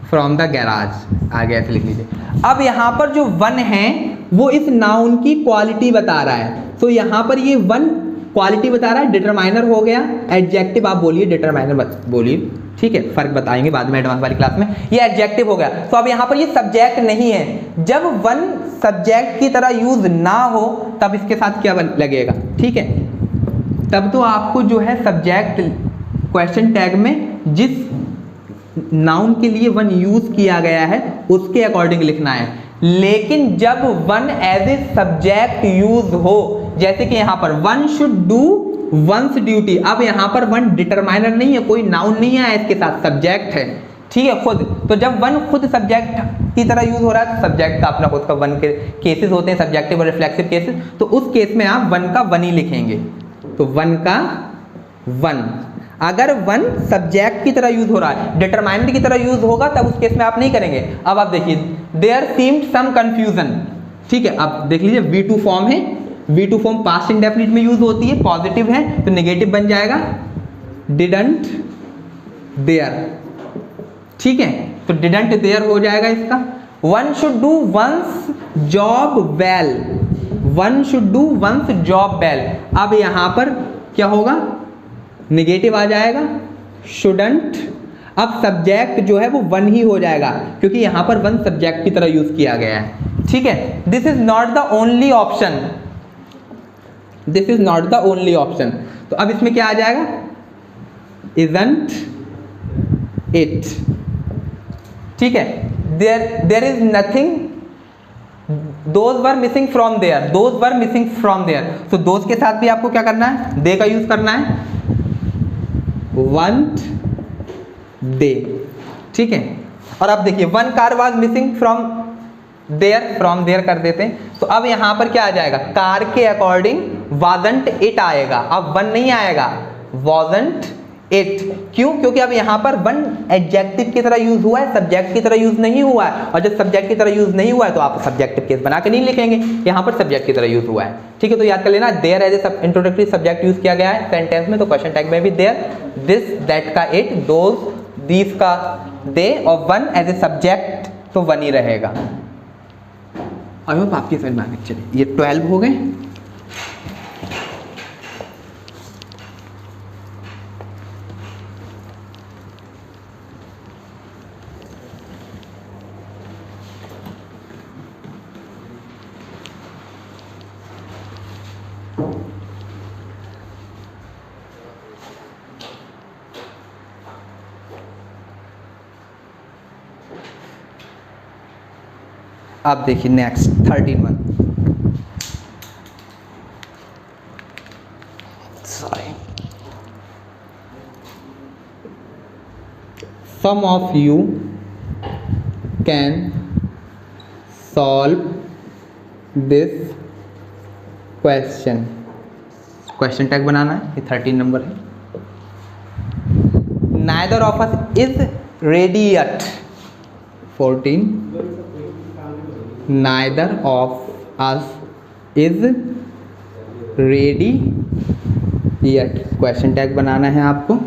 from the garage, आगे ऐसे लिख लीजिए। अब यहां पर जो वन है वो इस नाउन की क्वालिटी बता रहा है, तो यहां पर ये वन क्वालिटी बता रहा है, डिटरमाइनर हो गया। एडजेक्टिव आप बोलिए, डिटरमाइनर बोलिए, ठीक है, फर्क बताएंगे बाद में एडवांस वाली क्लास में। ये एडजेक्टिव हो गया, तो अब यहाँ पर ये सब्जेक्ट नहीं है। जब वन सब्जेक्ट की तरह यूज ना हो तब इसके साथ क्या लगेगा, ठीक है, तब तो आपको जो है सब्जेक्ट क्वेश्चन टैग में जिस नाउन के लिए वन यूज किया गया है उसके अकॉर्डिंग लिखना है। लेकिन जब one as a subject use हो, जैसे कि यहाँ पर one should do one's duty, अब यहाँ पर वन डिटरमाइनर नहीं है, कोई नाउन नहीं है इसके साथ, सब्जेक्ट है, ठीक है, खुद। तो जब वन खुद सब्जेक्ट की तरह यूज हो रहा है, तो सब्जेक्ट का अपना खुद का वन के केसेस होते हैं, सब्जेक्टिव और रिफ्लेक्सिव केसेस, तो उस केस में आप वन का वन ही लिखेंगे। तो वन का वन, अगर वन सब्जेक्ट की तरह यूज हो रहा है, डिटरमाइनर की तरह यूज होगा, तब उस केस में आप नहीं करेंगे। अब आप देखिए, देयर सीम्ड सम कंफ्यूजन, ठीक है, अब देख लीजिए V2 फॉर्म है, V2 फॉर्म पास्ट इंडेफिनिट में यूज होती है, पॉजिटिव है तो नेगेटिव बन जाएगा, डिडंट देयर, ठीक है, तो डिडंट देयर हो जाएगा इसका। One should do one's job well, one should do one's job well, अब यहां पर क्या होगा, नेगेटिव आ जाएगा, शुडंट। अब सब्जेक्ट जो है वो वन ही हो जाएगा, क्योंकि यहां पर वन सब्जेक्ट की तरह यूज किया गया है, ठीक है। This is not the only option, this is not the only option, तो अब इसमें क्या आ जाएगा, इजंट इट, ठीक है। There is nothing, those were missing from there, those were missing from there, तो दोज के साथ भी आपको क्या करना है, दे का यूज करना है, want दे, ठीक है। और अब देखिए one car was missing from there कर देते हैं, तो अब यहां पर क्या आ जाएगा, कार के अकॉर्डिंग wasn't इट आएगा, अब वन नहीं आएगा, wasn't इट। क्यों, क्योंकि अब यहां पर वन एडजेक्टिव की तरह यूज हुआ है, सब्जेक्ट की तरह यूज नहीं हुआ है, और जब सब्जेक्ट की तरह यूज नहीं हुआ है तो आप सब्जेक्टिव केस बना के नहीं लिखेंगे, यहां पर सब्जेक्ट की तरह यूज हुआ है, ठीक है। तो याद कर लेना, there as a introductory subject use किया गया है सेंटेंस में, तो क्वेश्चन टैग में भी देयर, दिस दैट का इट, दोज दीस का दे, और वन एज ए सब्जेक्ट तो वन ही रहेगा। आई होप आपकी समझ में आ गई। चलिए ये 12 हो गए। अब देखिए next 13 sorry, some of you can solve this question, question tag बनाना है, ये 13 नंबर है। Neither of us is ready yet, 14, neither of us is ready yet, question tag बनाना है आपको।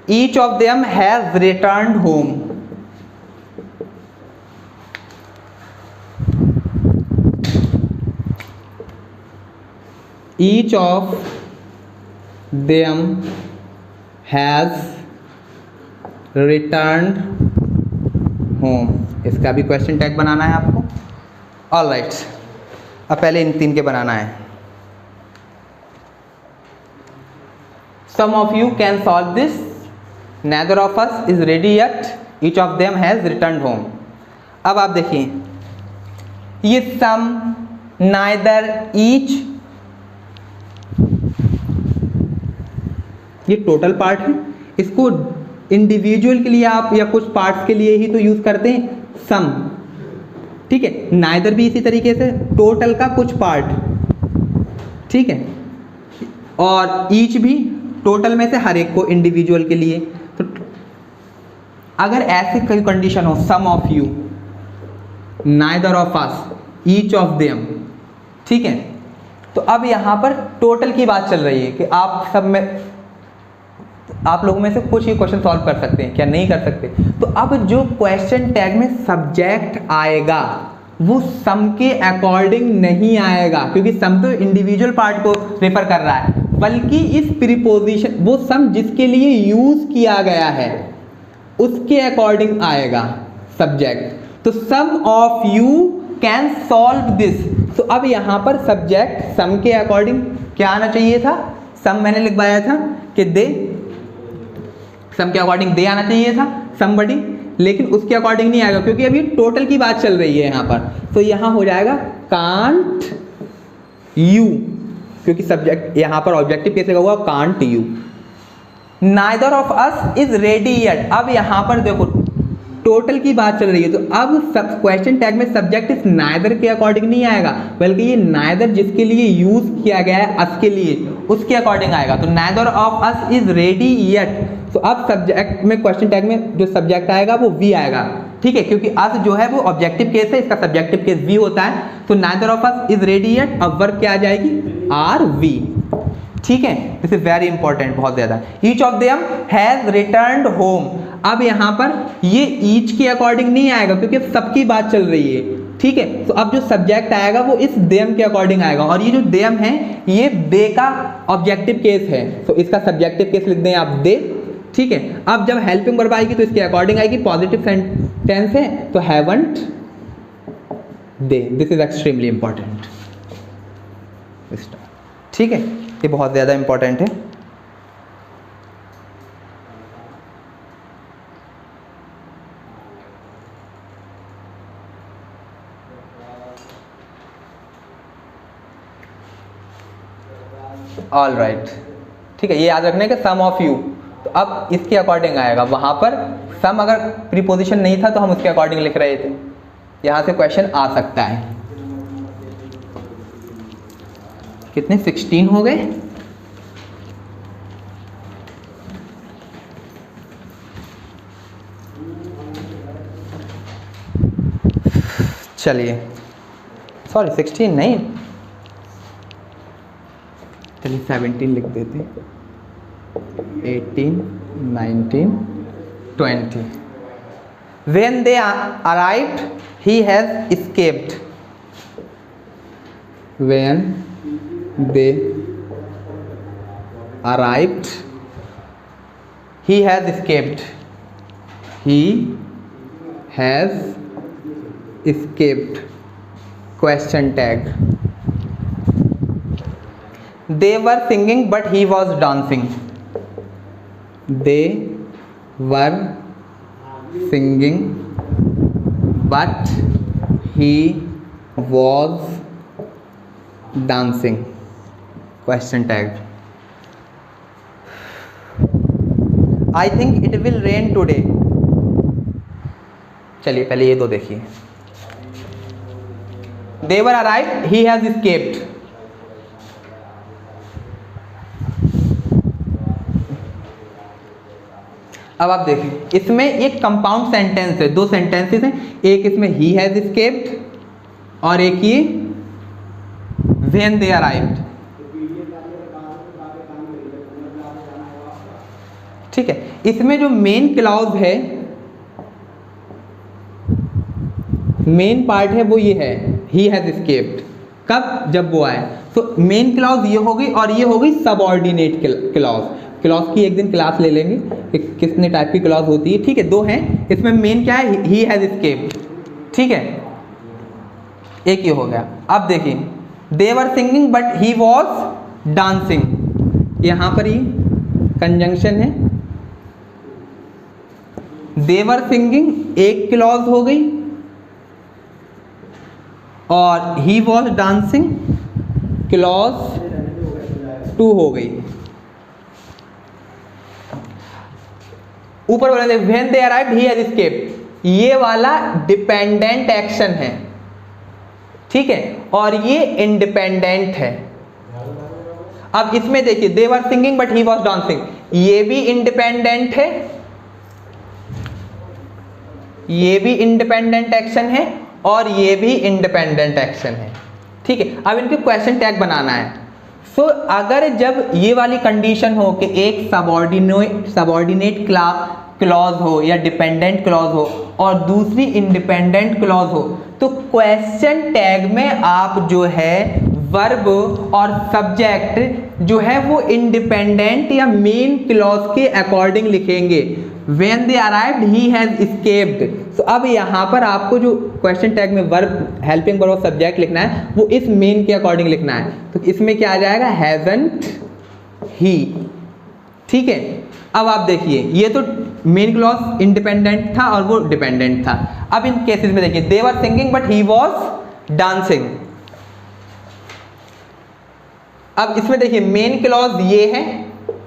each of them has returned home, each of them has returned home, इसका भी क्वेश्चन टैग बनाना है आपको। ऑल राइट, अब पहले इन 3 के बनाना है। Some of you can solve this, neither of us is ready yet, each of them has returned home। अब आप देखिए ये सम, नाइदर, ईच, ये टोटल पार्ट है, इसको इंडिविजुअल के लिए आप या कुछ पार्ट्स के लिए ही तो यूज करते हैं सम, ठीक है, नाइदर भी इसी तरीके से टोटल का कुछ पार्ट, ठीक है, और ईच भी टोटल में से हर एक को इंडिविजुअल के लिए। तो अगर ऐसी कोई कंडीशन हो, some of you, neither of us, each of them, ठीक है, तो अब यहाँ पर टोटल की बात चल रही है कि आप सब में, आप लोगों में से कुछ ही क्वेश्चन सॉल्व कर सकते हैं क्या, नहीं कर सकते। तो अब जो क्वेश्चन टैग में सब्जेक्ट आएगा वो सम के अकॉर्डिंग नहीं आएगा, क्योंकि सम तो इंडिविजुअल पार्ट को रेफर कर रहा है, बल्कि इस प्रीपोजिशन, वो सम जिसके लिए यूज किया गया है उसके अकॉर्डिंग आएगा सब्जेक्ट। तो some of you can solve this. तो अब यहाँ पर सब्जेक्ट सम के अकॉर्डिंग क्या आना चाहिए था, सम मैंने लिखवाया था कि दे, सम के अकॉर्डिंग दे आना चाहिए था समबडी, लेकिन उसके अकॉर्डिंग नहीं आएगा क्योंकि अभी टोटल की बात चल रही है यहाँ पर। तो यहाँ हो जाएगा कांट यू, क्योंकि सब्जेक्ट यहाँ पर ऑब्जेक्टिव कैसे होगा, can't you. Neither of us is ready yet. अब यहाँ पर देखो टोटल की बात चल रही है, तो अब सब क्वेश्चन टैग में सब्जेक्ट इस नाइदर के अकॉर्डिंग नहीं आएगा, बल्कि ये नाइदर जिसके लिए यूज किया गया है अस के लिए, उसके अकॉर्डिंग आएगा। तो neither of us is ready yet. तो अब सब्जेक्ट में, क्वेश्चन टैग में जो सब्जेक्ट आएगा वो वी आएगा, ठीक है, क्योंकि अस जो है वो ऑब्जेक्टिव केस है, इसका सब्जेक्टिव केस वी होता है। तो neither of us is ready yet, अब वर्ब क्या आ जाएगी, आर वी, ठीक है। दिस इज वेरी इंपॉर्टेंट, बहुत ज्यादा। Each of them has returned home. अब यहाँ पर ये ईच के अकॉर्डिंग नहीं आएगा क्योंकि सबकी बात चल रही है, ठीक है। तो अब जो सब्जेक्ट आएगा वो इस देम के अकॉर्डिंग आएगा, और ये जो देम है ये दे का ऑब्जेक्टिव केस है, तो इसका सब्जेक्टिव केस लिख दें आप दे, ठीक है। अब जब हेल्पिंग वर्ब आएगी तो इसके अकॉर्डिंग आएगी, पॉजिटिव सेंटेंस है तो haven't they. This is extremely important, ठीक है, ये बहुत ज़्यादा इंपॉर्टेंट है। ऑल राइट, ठीक है, ये याद रखने के सम ऑफ यू, तो अब इसके अकॉर्डिंग आएगा। वहां पर सम अगर प्रीपोजिशन नहीं था तो हम उसके अकॉर्डिंग लिख रहे थे, यहां से क्वेश्चन आ सकता है। कितने 16 हो गए, चलिए, सॉरी 16 नहीं, चलिए 17 लिख देते, 18, 19, 20। When they arrived, he has escaped. When they arrived, he has escaped. He has escaped. Question tag. They were singing but he was dancing. They were singing but he was dancing. Question tag. I think it will rain today. चलिए पहले ये दो देखिए। They were arrived, he has escaped. अब आप देखिए इसमें एक कंपाउंड सेंटेंस है, दो सेंटेंसेस हैं, एक इसमें he has escaped और एक ये when they arrived, ठीक है। इसमें जो मेन क्लॉज है, मेन पार्ट है वो ये है he has escaped। कब, जब वो आए। तो मेन क्लॉज ये हो गई और ये हो गई सबऑर्डिनेट क्लॉज। क्लॉज की एक दिन क्लास ले लेंगे कि कितने टाइप की क्लॉज होती है, ठीक है, दो हैं। इसमें मेन क्या है, he has escaped, ठीक है, एक ये हो गया। अब देखिए they were singing but he was dancing, यहाँ पर ये कंजंक्शन है। they were singing एक क्लॉज हो गई और he was dancing क्लॉज 2 हो गई। ऊपर बोला when they arrived he has escaped, ये वाला डिपेंडेंट एक्शन है, ठीक है, और ये इंडिपेंडेंट है। अब इसमें देखिए they were singing but he was dancing, ये भी इंडिपेंडेंट है, ये भी इंडिपेंडेंट एक्शन है और ये भी इंडिपेंडेंट एक्शन है। ठीक है, अब इनके क्वेश्चन टैग बनाना है। सो अगर जब ये वाली कंडीशन हो कि एक सबऑर्डिनेट क्लॉज हो या डिपेंडेंट क्लॉज हो और दूसरी इंडिपेंडेंट क्लॉज हो, तो क्वेश्चन टैग में आप जो है वर्ब और सब्जेक्ट जो है वो इंडिपेंडेंट या मेन क्लॉज के अकॉर्डिंग लिखेंगे। When they arrived, he has escaped। तो अब यहाँ पर आपको जो क्वेश्चन टैग में वर्ब, हेल्पिंग वर्ब और सब्जेक्ट लिखना है वो इस मेन के अकॉर्डिंग लिखना है। तो इसमें क्या आ जाएगा, hasn't he। ठीक है, अब आप देखिए ये तो मेन क्लॉज इंडिपेंडेंट था और वो डिपेंडेंट था। अब इन केसेस में देखिए they were singing but he was dancing। अब इसमें देखिए मेन क्लॉज ये है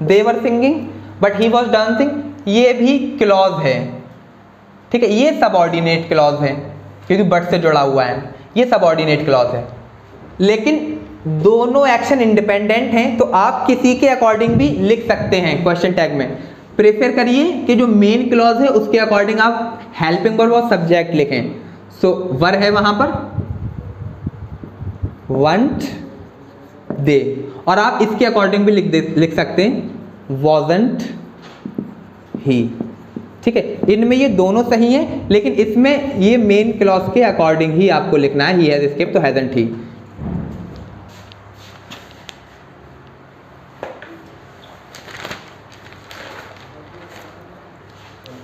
they were singing but he was dancing, ये भी क्लॉज है। ठीक है, ये सबऑर्डिनेट क्लॉज है क्योंकि बट से जुड़ा हुआ है, ये सबऑर्डिनेट क्लॉज है। लेकिन दोनों एक्शन इंडिपेंडेंट हैं तो आप किसी के अकॉर्डिंग भी लिख सकते हैं क्वेश्चन टैग में। प्रेफर करिए कि जो मेन क्लॉज है उसके अकॉर्डिंग आप हेल्पिंग वर्ब और सब्जेक्ट लिखें। सो वर है वहां पर वांट दे, और आप इसके अकॉर्डिंग भी लिख सकते हैं wasn't he। ठीक है, इनमें ये दोनों सही हैं, लेकिन इसमें ये मेन क्लॉज के अकॉर्डिंग ही आपको लिखना है। he has escaped तो hasn't he।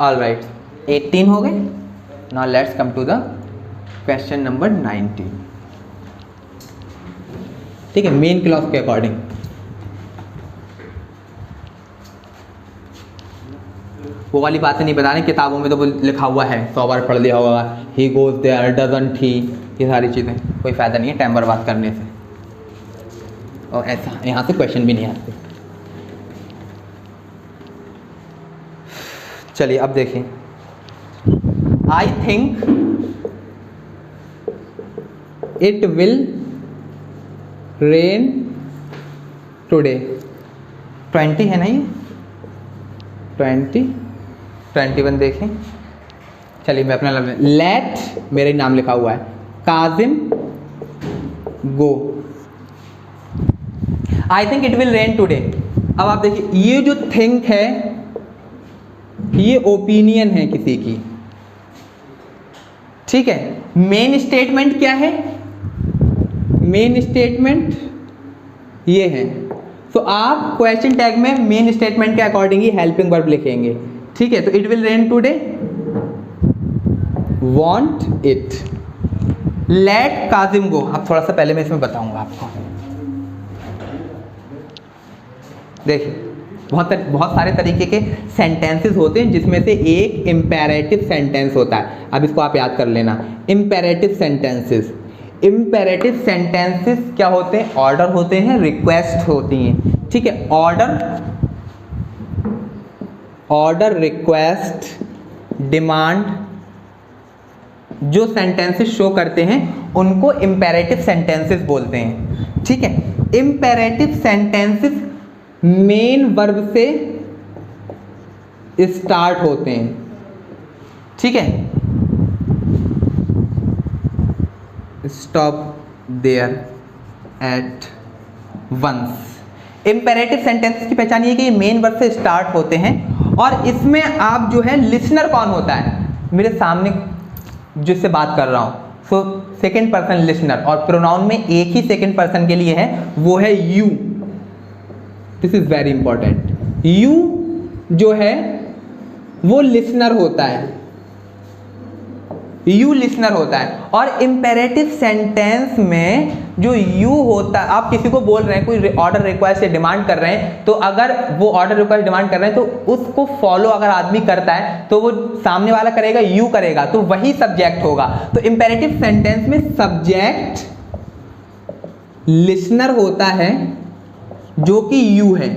ऑल राइट, 18 हो गए। Now let's come to the question number 19। ठीक है, मेन क्लॉज के अकॉर्डिंग। वो वाली बातें नहीं बता रहे, किताबों में तो वो लिखा हुआ है, 100 बार पढ़ लिया होगा, he goes there, doesn't he, ये सारी चीज़ें कोई फ़ायदा नहीं है टाइम बर्बाद करने से। और ऐसा यहाँ से क्वेश्चन भी नहीं आते। चलिए अब देखें, आई think it will rain today. 20 है ना ये, 21 देखें। चलिए मैं अपना लेट, मेरे नाम लिखा हुआ है, Kazim go. I think it will rain today. अब आप देखिए ये जो थिंक है ये ओपिनियन है किसी की। ठीक है, मेन स्टेटमेंट क्या है, मेन स्टेटमेंट ये है। तो आप क्वेश्चन टैग में मेन स्टेटमेंट के अकॉर्डिंग ही हेल्पिंग वर्ब लिखेंगे। ठीक है, तो it will rain today, won't it, let Kazim go. अब थोड़ा सा पहले मैं इसमें बताऊंगा आपको। देखिए बहुत सारे तरीके के सेंटेंसेस होते हैं जिसमें से एक इम्पेरेटिव सेंटेंस होता है। अब इसको आप याद कर लेना, इम्पेरेटिव सेंटेंसेस। इम्पेरेटिव सेंटेंसेस क्या होते हैं, ऑर्डर होते हैं, रिक्वेस्ट होती हैं। ठीक है, ऑर्डर, रिक्वेस्ट, डिमांड, जो सेंटेंसेस शो करते हैं उनको इम्पेरेटिव सेंटेंसेस बोलते हैं। ठीक है, इम्पेरेटिव सेंटेंसेस मेन वर्ब से स्टार्ट होते हैं। ठीक है, stop there at once. Imperative sentences की पहचान ये कि ये मेन वर्ब से स्टार्ट होते हैं और इसमें आप जो है लिसनर कौन होता है, मेरे सामने जिससे बात कर रहा हूं, सो सेकेंड पर्सन लिसनर, और प्रोनाउन में एक ही सेकेंड पर्सन के लिए है, वो है you. This is very important. You जो है वो लिसनर होता है, यू लिसनर होता है। और इम्पेरेटिव सेंटेंस में जो यू होता है, आप किसी को बोल रहे हैं, कोई ऑर्डर रिक्वेस्ट या डिमांड कर रहे हैं, तो अगर वो ऑर्डर रिक्वेस्ट डिमांड कर रहे हैं तो उसको फॉलो अगर आदमी करता है तो वो सामने वाला करेगा, यू करेगा, तो वही सब्जेक्ट होगा। तो इम्पेरेटिव सेंटेंस में सब्जेक्ट लिसनर होता है जो कि यू है,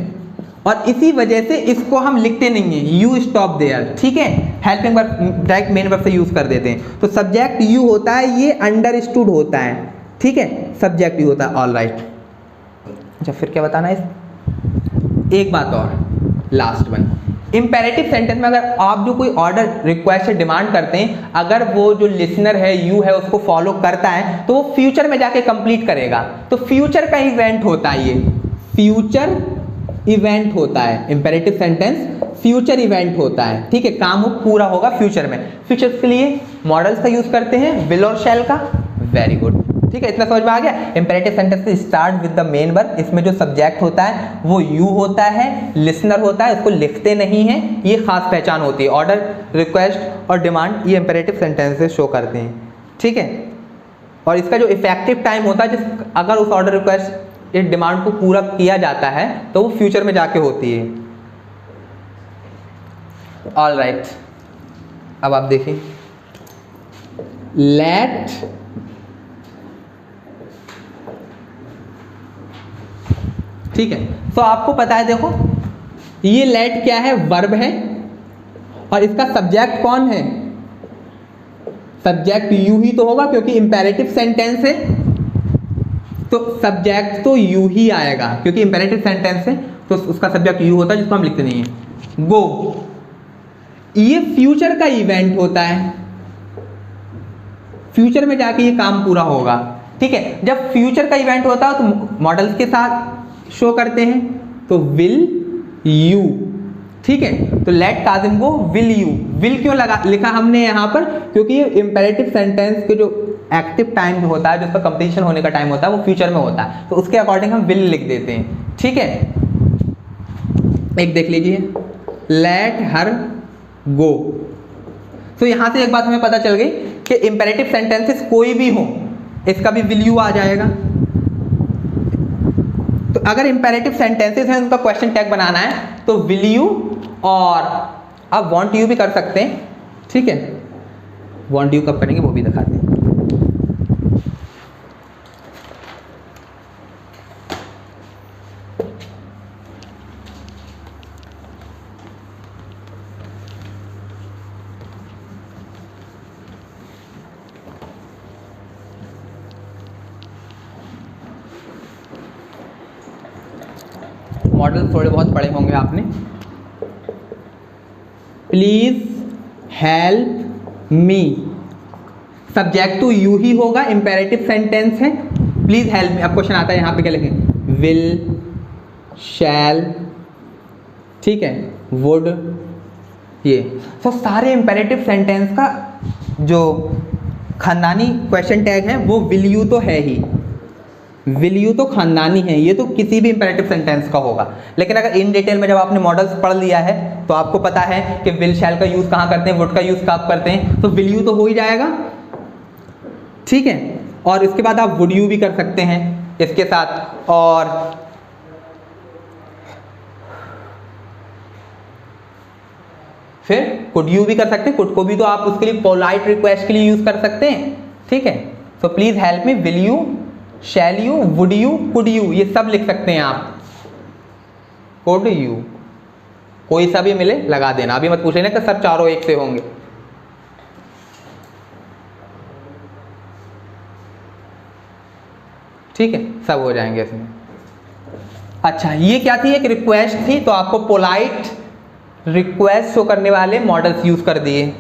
और इसी वजह से इसको हम लिखते नहीं है यू स्टॉप देयर। ठीक है, helping verb direct main verb से यूज कर देते हैं। तो सब्जेक्ट यू होता है, ये अंडरस्टूड होता है। ठीक है, सब्जेक्ट यू होता है। ऑल राइट, अच्छा फिर क्या बताना है? एक बात और, लास्ट वन, इंपेरेटिव सेंटेंस में अगर आप जो कोई ऑर्डर, रिक्वेस्ट, डिमांड करते हैं, अगर वो जो लिसनर है, यू है, उसको फॉलो करता है तो वो फ्यूचर में जाके कंप्लीट करेगा। तो फ्यूचर का इवेंट होता है, ये फ्यूचर इवेंट होता है। इंपेरेटिव सेंटेंस फ्यूचर इवेंट होता है, ठीक है, काम वो पूरा होगा फ्यूचर में। फ्यूचर के लिए मॉडल्स का यूज करते हैं, विल और शैल का। वेरी गुड, ठीक है, इतना समझ में आ गया। Imperative sentence start with the main verb, इसमें जो सब्जेक्ट होता है वो यू होता है, लिसनर होता है, उसको लिखते नहीं है, ये खास पहचान होती है। ऑर्डर, रिक्वेस्ट और डिमांड ये इंपेरेटिव सेंटेंसेस शो करते हैं, ठीक है। और इसका जो इफेक्टिव टाइम होता है, जिस अगर उस ऑर्डर, रिक्वेस्ट, इस डिमांड को पूरा किया जाता है तो वो फ्यूचर में जाके होती है। ऑल राइट, अब आप देखिए, लेट ठीक है। तो आपको पता है, देखो ये लेट क्या है? वर्ब है, और इसका सब्जेक्ट कौन है? सब्जेक्ट यू ही तो होगा, क्योंकि इंपेरेटिव सेंटेंस है तो सब्जेक्ट तो यू ही आएगा, क्योंकि इंपेरेटिव सेंटेंस है तो उसका सब्जेक्ट यू होता है, जिसको हम लिखते नहीं है। गो, ये फ्यूचर का इवेंट होता है, फ्यूचर में जाके ये काम पूरा होगा, ठीक है। जब फ्यूचर का इवेंट होता है तो मॉडल्स के साथ शो करते हैं, तो विल यू, ठीक है। तो let Kazim go will you, will क्यों लिखा हमने यहाँ पर? क्योंकि ये इंपेरेटिव सेंटेंस के जो एक्टिव टाइम जो होता है, जो उसका कंप्लीशन होने का टाइम होता है, वो फ्यूचर में होता है, तो उसके अकॉर्डिंग हम विल लिख देते हैं, ठीक है। एक देख लीजिए, लेट हर गो। तो यहां से एक बात हमें पता चल गई कि इंपेरेटिव सेंटेंसेस कोई भी हो, इसका भी विल यू आ जाएगा। तो अगर इंपेरेटिव सेंटेंसेस हैं, उनका क्वेश्चन टैग बनाना है तो विल यू, और आप वांट यू भी कर सकते हैं, ठीक है। वांट यू कब करेंगे वो भी दिखाते हैं। मॉडल थोड़े बहुत पढ़े होंगे आपने। प्लीज हेल्प मी, सब्जेक्ट तो यू ही होगा, इंपेरेटिव सेंटेंस है। प्लीज हेल्प मी, अब क्वेश्चन आता है यहाँ पे क्या लिखें? विल, शैल, ठीक है, वुड, ये तो सारे इंपेरेटिव सेंटेंस का जो खानदानी क्वेश्चन टैग है वो विल यू तो है ही, विल यू तो खानदानी है, ये तो किसी भी इंपेरेटिव सेंटेंस का होगा। लेकिन अगर इन डिटेल में जब आपने मॉडल्स पढ़ लिया है तो आपको पता है कि विल शैल का यूज़ कहाँ करते हैं, वुड का यूज़ कहाँ करते हैं, तो विल यू तो हो ही जाएगा, ठीक है। और इसके बाद आप वुड यू भी कर सकते हैं इसके साथ, और फिर कुड यू भी कर सकते हैं। कुड को भी तो आप उसके लिए पोलाइट रिक्वेस्ट के लिए यूज़ कर सकते हैं, ठीक है। So please help me, will you, shall you, would you, could you, ये सब लिख सकते हैं आप। कुड यू, कोई सा भी मिले लगा देना, अभी मत पूछ लेना कि सब चारों एक से होंगे। ठीक है, सब हो जाएंगे इसमें। अच्छा, ये क्या थी? एक रिक्वेस्ट थी, तो आपको पोलाइट रिक्वेस्ट शो करने वाले मॉडल्स यूज कर दिए।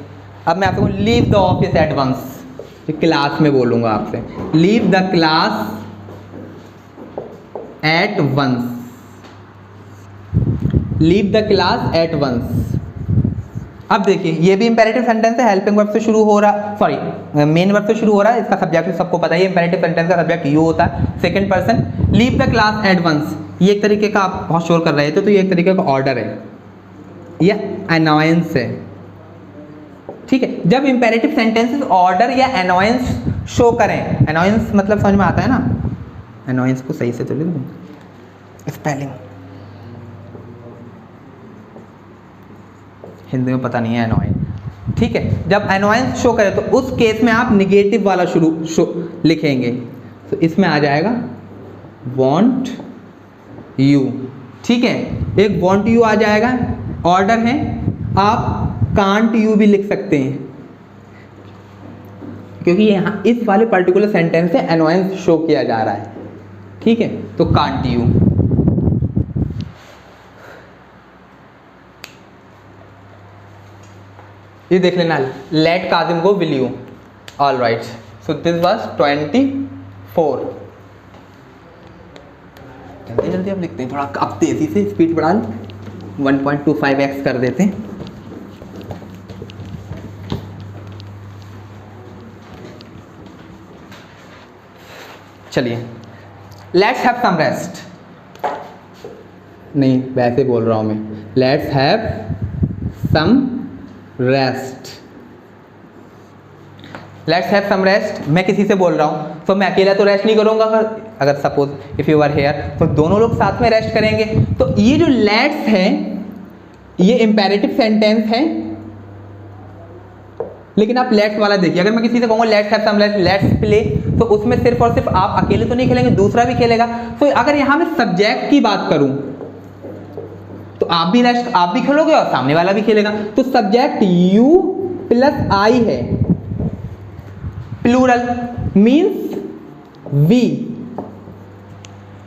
अब मैं आपको leave the office at once, class में बोलूंगा आपसे, leave the class at once, leave the class at once. अब देखिए, ये भी इंपेरेटिव सेंटेंस है, हेल्पिंग वर्ब से शुरू हो रहा, सॉरी मेन वर्ब से शुरू हो रहा है, इसका सब्जेक्ट सबको पता है, ये इंपेरेटिव सेंटेंस का सब्जेक्ट यू होता है, second person. Leave the class at once, ये एक तरीके का आप बहुत शोर कर रहे थे, तो ये एक तरीके का ऑर्डर है, या अनॉयंस है, ठीक है। जब इंपेरेटिव सेंटेंसेस ऑर्डर या अनॉयंस शो करें, अनॉयंस मतलब समझ में आता है ना, अनॉयंस को सही से तो लिख दूँ, स्पेलिंग हिंदी में पता नहीं है, अनॉयंस, ठीक है। जब अनॉयंस शो करे तो उस केस में आप निगेटिव वाला शो लिखेंगे, तो इसमें आ जाएगा वांट यू, ठीक है। एक वांट यू आ जाएगा, ऑर्डर है। आप कांट यू भी लिख सकते हैं, क्योंकि यहाँ इस वाले पर्टिकुलर सेंटेंस से अनोयंस शो किया जा रहा है, ठीक है। तो कांट यू, ये देख लेना, let Kazim go will you, all right. So this was 24। जल्दी जल्दी अब लिखते हैं, थोड़ा अब तेजी से स्पीड बढ़ा लो, 1.25x कर देते हैं। चलिए, लेट्स हैव सम रेस्ट, नहीं वैसे बोल रहा हूं मैं, let's have some rest, let's have some rest. मैं किसी से बोल रहा हूँ तो मैं अकेला तो रेस्ट नहीं करूँगा, अगर suppose if you are here तो दोनों लोग साथ में रेस्ट करेंगे। तो ये जो लेट्स है ये इम्पेरेटिव सेंटेंस है, लेकिन आप लेट्स वाला देखिए, अगर मैं किसी से कहूँगा let's have some rest, let's play, तो उसमें सिर्फ और सिर्फ आप अकेले तो नहीं खेलेंगे, दूसरा भी खेलेगा। तो अगर यहाँ मैं सब्जेक्ट की बात करूँ तो आप भी रेस्ट, आप भी खेलोगे और सामने वाला भी खेलेगा। तो सब्जेक्ट यू प्लस आई है, प्लूरल मीन्स वी,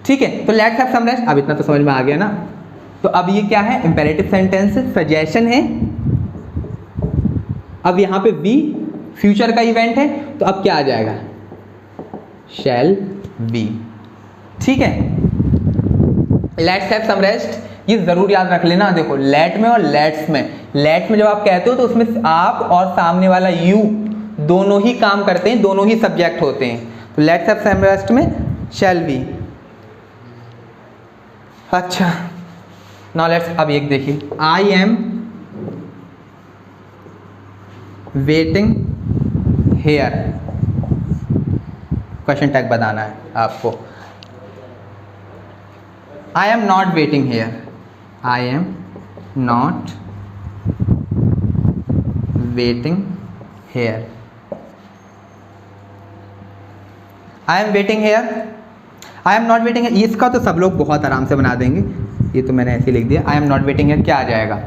ठीक है। तो लेट्स हैव सम रेस्ट, अब इतना तो समझ में आ गया ना। तो अब ये क्या है, इंपेरेटिव सेंटेंस, सजेशन है। अब यहां पे वी फ्यूचर का इवेंट है, तो अब क्या आ जाएगा, शैल बी, ठीक है। लेट्स हैव सम रेस्ट, ये जरूर याद रख लेना। देखो लेट में और लेट्स में, लेट में जब आप कहते हो तो उसमें आप और सामने वाला यू दोनों ही काम करते हैं, दोनों ही सब्जेक्ट होते हैं। तो लेट्स हैव सम रेस्ट में शैल बी। अच्छा नाउ लेट्स, अब एक देखिए, I am waiting hair, question tag बताना है आपको। I am not waiting hair, I am not waiting hair, I am waiting hair, I am not waiting hair. इसका तो सब लोग बहुत आराम से बना देंगे, ये तो मैंने ऐसे लिख दिया। I am not waiting hair क्या आ जाएगा,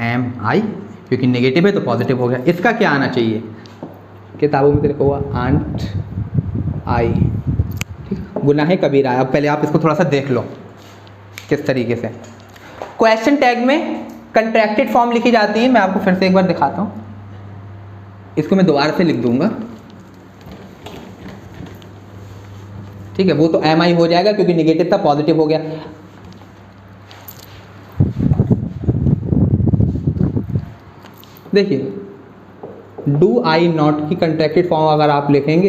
एम आई, क्योंकि नेगेटिव है तो पॉजिटिव हो गया। इसका क्या आना चाहिए, किताबों में लिखा हुआ आंट आई, ठीक, गुनाहे कबीरा। अब पहले आप इसको थोड़ा सा देख लो किस तरीके से। क्वेश्चन टैग में कंट्रैक्टेड फॉर्म लिखी जाती है, मैं आपको फिर से एक बार दिखाता हूँ, इसको मैं दोबारा से लिख दूंगा, ठीक है। वो तो एम आई हो जाएगा क्योंकि नेगेटिव था, पॉजिटिव हो गया। देखिए डू आई नॉट की कंट्रैक्टेड फॉर्म अगर आप लिखेंगे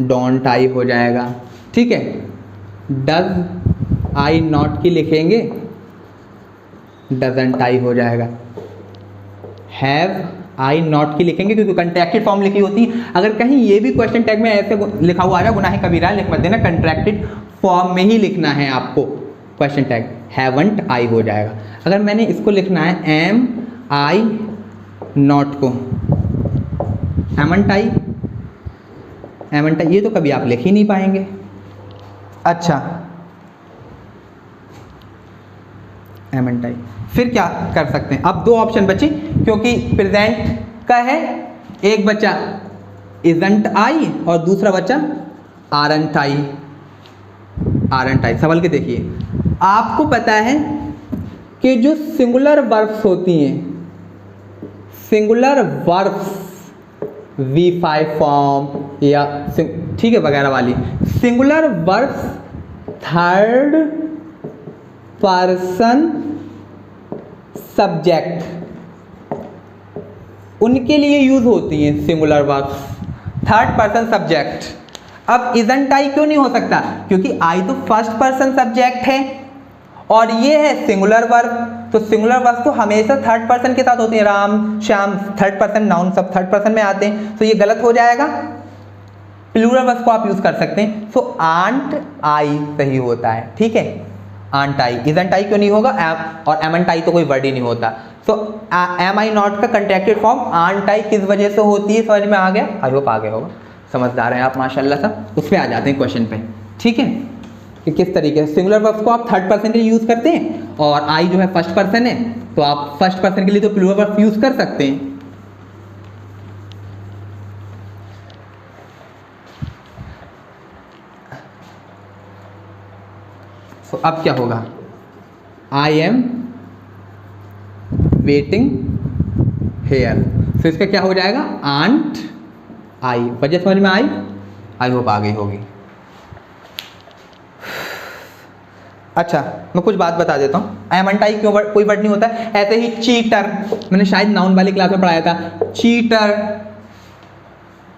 डोंट आई हो जाएगा, ठीक है। डज आई नॉट की लिखेंगे डजंट आई हो जाएगा। हैव आई नॉट की लिखेंगे क्योंकि कंट्रैक्टेड फॉर्म लिखी होती है। अगर कहीं ये भी क्वेश्चन टैग में ऐसे लिखा हुआ आ जाए गुनाहे कबीरा, लिख मत देना, कंट्रैक्टेड फॉर्म में ही लिखना है आपको क्वेश्चन टैग, हैवंट आई हो जाएगा। अगर मैंने इसको लिखना है एम आई नॉट को एमंट आई, एमंट आई, ये तो कभी आप लिख ही नहीं पाएंगे। अच्छा एमंट आई, फिर क्या कर सकते हैं, अब दो ऑप्शन बचे क्योंकि प्रेजेंट का है, एक बचा इजंट आई और दूसरा बचा आरंट आई, आरंट आई। सवाल के देखिए, आपको पता है कि जो सिंगुलर वर्ब्स होती हैं, सिंगुलर वर्ब्स V5 फॉर्म या ठीक है वगैरह वाली singular verbs third person subject, उनके लिए यूज होती हैं singular verbs third person subject. अब इजंट आई क्यों नहीं हो सकता, क्योंकि आई तो फर्स्ट पर्सन सब्जेक्ट है और ये है सिंगुलर वर्ब, तो सिंगुलर वर्ब तो हमेशा थर्ड पर्सन के साथ होती है, Ram Shyam third person, noun सब थर्ड पर्सन में आते हैं, तो ये गलत हो जाएगा। प्लूरल वर्ब को आप यूज कर सकते हैं, सो आंट आई सही होता है, ठीक है। आंट आई, इजंट आई क्यों नहीं होगा, और एमंट आई तो कोई वर्ड ही नहीं होता। सो एम आई नॉट का कंट्रैक्टेड फॉर्म आंट आई किस वजह से होती है, समझ में आ गया, आई होप आ गया होगा, समझदार हैं आप माशाल्लाह सब। उसमें आ जाते हैं क्वेश्चन पे, ठीक है, कि किस तरीके से सिंगुलर वर्ब्स को आप थर्ड पर्सन के लिए यूज करते हैं और आई जो है फर्स्ट पर्सन है, तो आप फर्स्ट पर्सन के लिए तो प्लूरल वर्ब यूज कर सकते हैं। तो अब क्या होगा, आई एम वेटिंग हेयर। तो इसका क्या हो जाएगा, आंट आई। वजह समझ में आई होप आ गई होगी। अच्छा मैं कुछ बात बता देता हूँ, एमंट आई क्यों कोई वर्ड नहीं होता है। ऐसे ही चीटर, मैंने शायद नाउन वाली क्लास में पढ़ाया था, चीटर,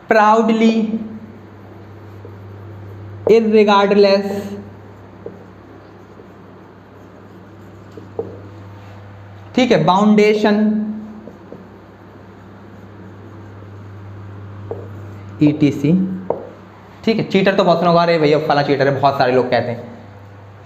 प्राउडली, इररिगार्डलेस, ठीक है, बाउंडेशन, ETC, ठीक है। चीटर तो बहुत होगा, अरे भैया फला चीटर है, बहुत सारे लोग कहते हैं।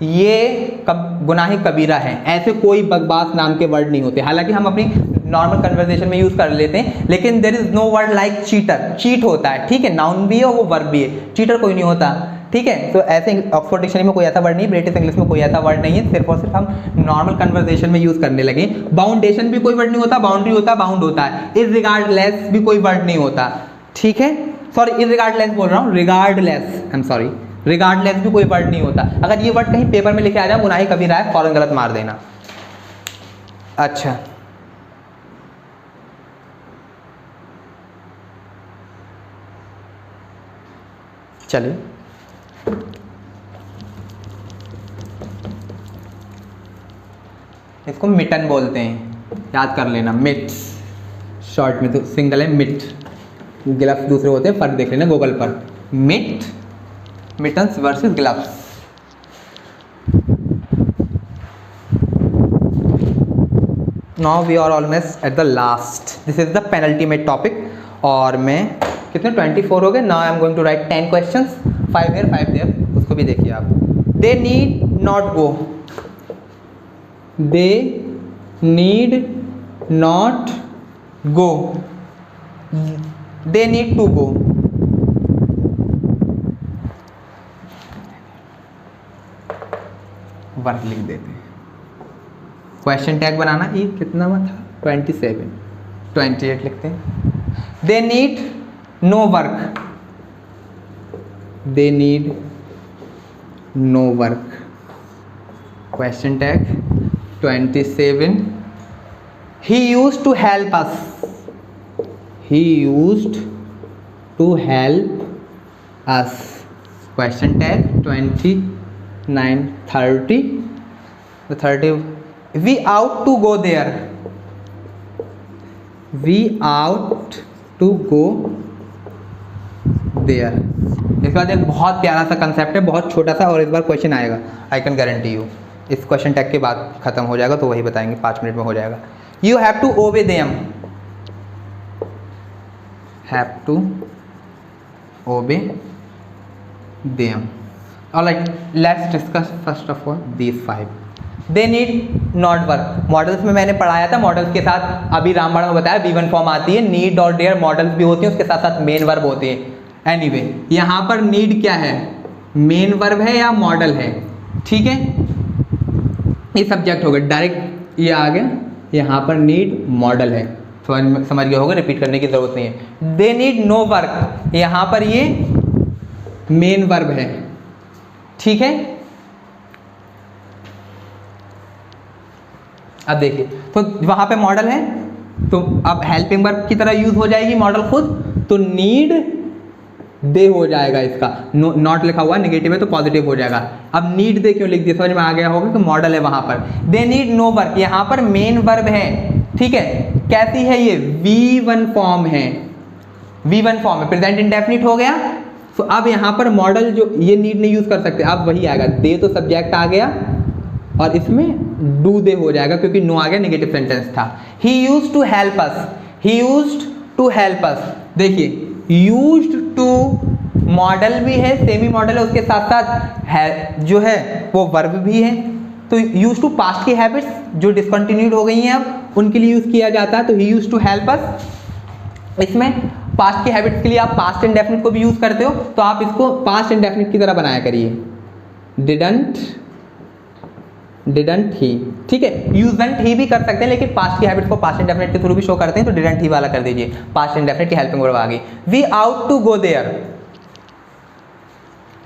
ये गुनाह कबीरा है, ऐसे कोई बकवास नाम के वर्ड नहीं होते। हालांकि हम अपनी नॉर्मल कन्वर्सेशन में यूज कर लेते हैं, लेकिन there is no word like cheater. Cheat होता है, ठीक है, नाउन भी है और वो वर्ब भी है, चीटर कोई नहीं होता, ठीक है। तो ऐसे ऑक्सफोर्ड डिक्शनरी में कोई ऐसा वर्ड नहीं, ब्रिटिश इंग्लिश में कोई ऐसा वर्ड नहीं है, सिर्फ और सिर्फ हम नॉर्मल कन्वर्सेशन में यूज करने लगे। बाउंडेशन भी कोई वर्ड नहीं होता, बाउंड्री होता है, बाउंड होता है। इररिगार्डलेस भी कोई वर्ड नहीं होता, ठीक है। सॉरी, इररिगार्डलेस बोल रहा हूँ, regardless, I am sorry, regardless भी कोई वर्ड नहीं होता। अगर ये वर्ड कहीं पेपर में लिखे आ जाए, गुनाही कबीरा है, फौरन गलत मार देना। अच्छा चलिए, इसको मिटन बोलते हैं, याद कर लेना, मिट्स, शॉर्ट में तो सिंगल है मिट, ग्लव्स दूसरे होते हैं, फर्क देख लेना गूगल पर, mitt, mittens versus gloves. Now we are almost at the last, this is the penultimate topic. और मैं कितने 24 हो गए। Now I am going to write 10 questions, 5 here 5 there, उसको भी देखिए आप। They need not go, they need not go, they need to go, work लिख देते हैं। क्वेश्चन टैग बनाना, ये कितना में था, 27, 28 लिखते हैं। They need no work, they need no work, question tag 27। He used to help us, he used to help us, question tag 29, 30, 30। We out to go there, we out to go there। इसके बाद एक बहुत प्यारा सा कंसेप्ट है, बहुत छोटा सा, और इस बार क्वेश्चन आएगा, आई कैन गारंटी यू। इस क्वेश्चन टैग के बाद खत्म हो जाएगा, तो वही बताएंगे, 5 मिनट में हो जाएगा। You have to obey them, have to obey them. Alright, let's discuss first of all these 5। They need not work, models में मैंने पढ़ाया था, मॉडल्स के साथ अभी रामबाण में बताया V1 फॉर्म आती है, नीड और डेयर मॉडल्स भी होती हैं, उसके साथ साथ मेन वर्ब होते हैं। एनीवे, यहाँ पर नीड क्या है, मेन वर्ब है या मॉडल है, ठीक है। ये सब्जेक्ट हो गया, डायरेक्ट ये आ गया, यहाँ पर नीड मॉडल है, समझ गए होगा, रिपीट करने की जरूरत नहीं है। दे नीड नो वर्क, यहाँ पर ये मेन वर्ब है, ठीक है। अब देखिए, तो वहां पे मॉडल है, तो अब हेल्पिंग वर्ब की तरह यूज हो जाएगी मॉडल खुद, तो नीड दे हो जाएगा, इसका नॉट लिखा हुआ नेगेटिव है तो पॉजिटिव हो जाएगा। अब नीड दे क्यों लिख दिया, समझ में आ गया होगा कि मॉडल है वहां पर। दे नीड नो वर्क, यहाँ पर मेन वर्ब है, ठीक है। कैसी है ये, V1 फॉर्म है, V1 फॉर्म है, प्रेजेंट इंडेफिनिट हो गया। तो अब यहाँ पर मॉडल जो ये नीड नहीं यूज कर सकते, अब वही आएगा, दे तो सब्जेक्ट आ गया और इसमें डू दे हो जाएगा, क्योंकि नो आ गया, नेगेटिव सेंटेंस था। He used to help us, he used to help us, देखिए यूज्ड टू मॉडल भी है, सेमी मॉडल है, उसके साथ साथ है जो है वो वर्ब भी है। तो यूज टू पास्ट की हैबिट्स जो डिसकंटिन्यूड हो गई हैं अब उनके लिए यूज किया जाता है, तो ही यूज टू हेल्प अस। इसमें पास्ट की हैबिट्स के लिए आप पास्ट इंडेफिनिट को भी यूज करते हो, तो आप इसको पास्ट इंडेफिनिट की तरह बनाया करिए, डिडंट ही, ठीक है। यूजंट ही भी कर सकते हैं, लेकिन पास्ट की हैबिट्स को पास्ट इंडेफिनिट के थ्रू भी शो करते हैं, तो डिडंट ही वाला कर दीजिए, पास्ट इंडेफिनिट की हेल्पिंग वर्ब आ गई। We ought to go there,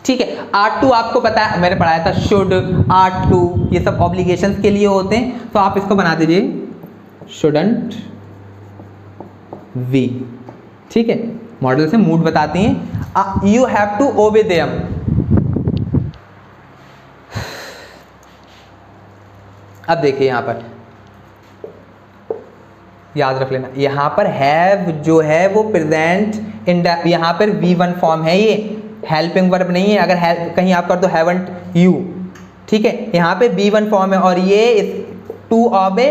ठीक है। आर्ट टू आपको पता है, मैंने पढ़ाया था, शुड, आर्ट टू, ये सब ऑब्लिगेशंस के लिए होते हैं, तो आप इसको बना दीजिए शुडंट वी। ठीक है, मॉडल से मूड बताती हैं। You have to obey them. अब देखिए यहां पर याद रख लेना, यहां पर हैव जो है वो प्रेजेंट इन, यहां पर V1 फॉर्म है, ये हेल्पिंग वर्ब नहीं है। अगर कहीं आप कर दो हैवंट यू, ठीक है, यहाँ पे V1 फॉर्म है और ये टू ऑबे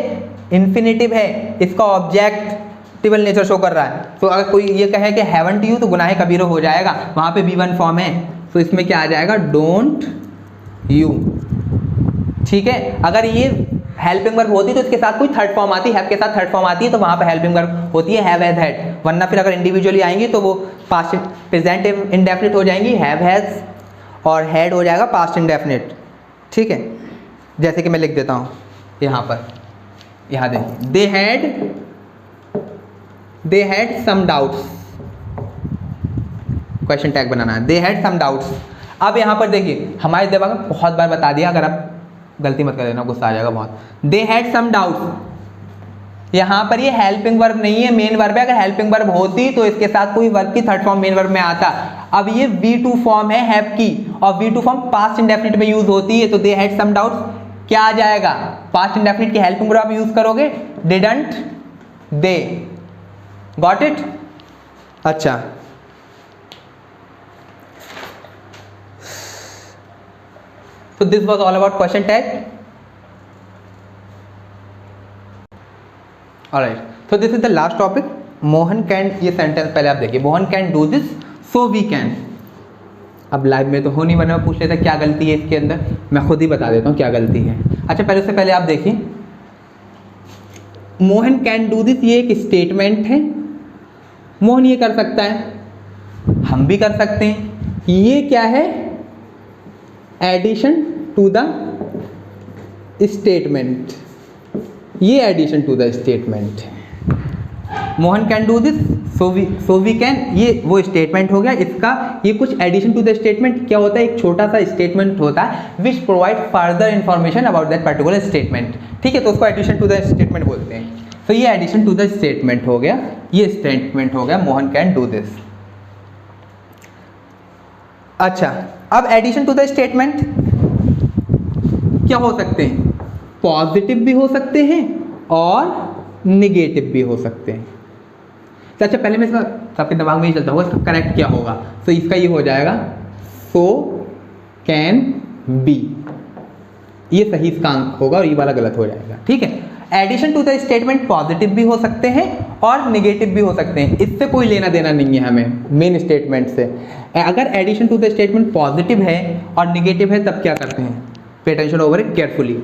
इन्फिनेटिव है, इसका ऑब्जेक्टिवल नेचर शो कर रहा है। तो अगर कोई ये कहे कि हैवंट यू तो गुनाह कबीरा हो जाएगा, वहाँ पे V1 फॉर्म है, तो इसमें क्या आ जाएगा, डोंट यू। ठीक है, अगर ये हेल्पिंग वर्ब होती तो इसके साथ कोई थर्ड फॉर्म आती, हैव के साथ थर्ड फॉर्म आती है, तो वहाँ पे हेल्पिंग वर्ब होती है हैव हैज हैड, वरना फिर अगर इंडिविजुअली आएंगी तो वो पास्ट प्रेजेंट इंडेफिनिट हो जाएंगी, हैव हैज और हैड हो जाएगा पास्ट इंडेफिनिट। ठीक है, जैसे कि मैं लिख देता हूँ यहाँ पर, यहाँ देखिए, they had some doubts, question tag बनाना है, दे हैड सम डाउट्स। अब यहाँ पर देखिए हमारे दिमाग में बहुत बार बता दिया, अगर आप गलती मत कर देना, गुस्सा आ जाएगा बहुत। दे हैड सम डाउट्स, यहाँ पर ये हेल्पिंग वर्ब नहीं है, मेन वर्ब है। अगर हेल्पिंग वर्ब होती तो इसके साथ कोई वर्ब की थर्ड फॉर्म मेन वर्ब में आता। अब ये V2 फॉर्म है हैव की, और V2 फॉर्म पास्ट इंडेफिनिट में यूज होती है, तो दे हैड सम डाउट्स क्या आ जाएगा, पास्ट इंडेफिनिट की हेल्पिंग वर्ब आप यूज करोगे, डिडंट दे। Got it? अच्छा, so this was all about question tag. Alright, so this is the last topic. Mohan can, ये सेंटेंस पहले आप देखिए, Mohan can do this so we can. अब लाइव में तो हो नहीं बना, पूछ लेते क्या गलती है इसके अंदर, मैं खुद ही बता देता हूँ क्या गलती है। अच्छा, पहले उससे पहले आप देखिए, मोहन कैन डू दिस, ये एक स्टेटमेंट है, मोहन ये कर सकता है, हम भी कर सकते हैं। ये क्या है, एडिशन टू द स्टेटमेंट, ये addition to the statement. Mohan can do this so we can, ये वो स्टेटमेंट हो गया इसका। ये कुछ एडिशन टू द स्टेटमेंट क्या होता है, एक छोटा सा स्टेटमेंट होता है which provide further information about that particular statement. ठीक है, तो उसको एडिशन टू द स्टेटमेंट बोलते हैं। तो ये एडिशन टू द स्टेटमेंट हो गया, ये स्टेटमेंट हो गया मोहन कैन डू दिस। अच्छा, अब एडिशन टू द स्टेटमेंट क्या हो सकते हैं, पॉजिटिव भी हो सकते हैं और निगेटिव भी हो सकते हैं। तो अच्छा, पहले मैं इसका सबके दिमाग में ही चलता होगा, इसका करेक्ट क्या होगा, तो इसका ये हो जाएगा सो कैन बी, ये सही इसका अंक होगा और ये वाला गलत हो जाएगा। ठीक है, addition to the statement positive भी हो सकते हैं और निगेटिव भी हो सकते हैं, इससे कोई लेना देना नहीं है हमें मेन स्टेटमेंट से। अगर addition to the statement positive है और निगेटिव है तब क्या करते हैं, pay attention over it carefully.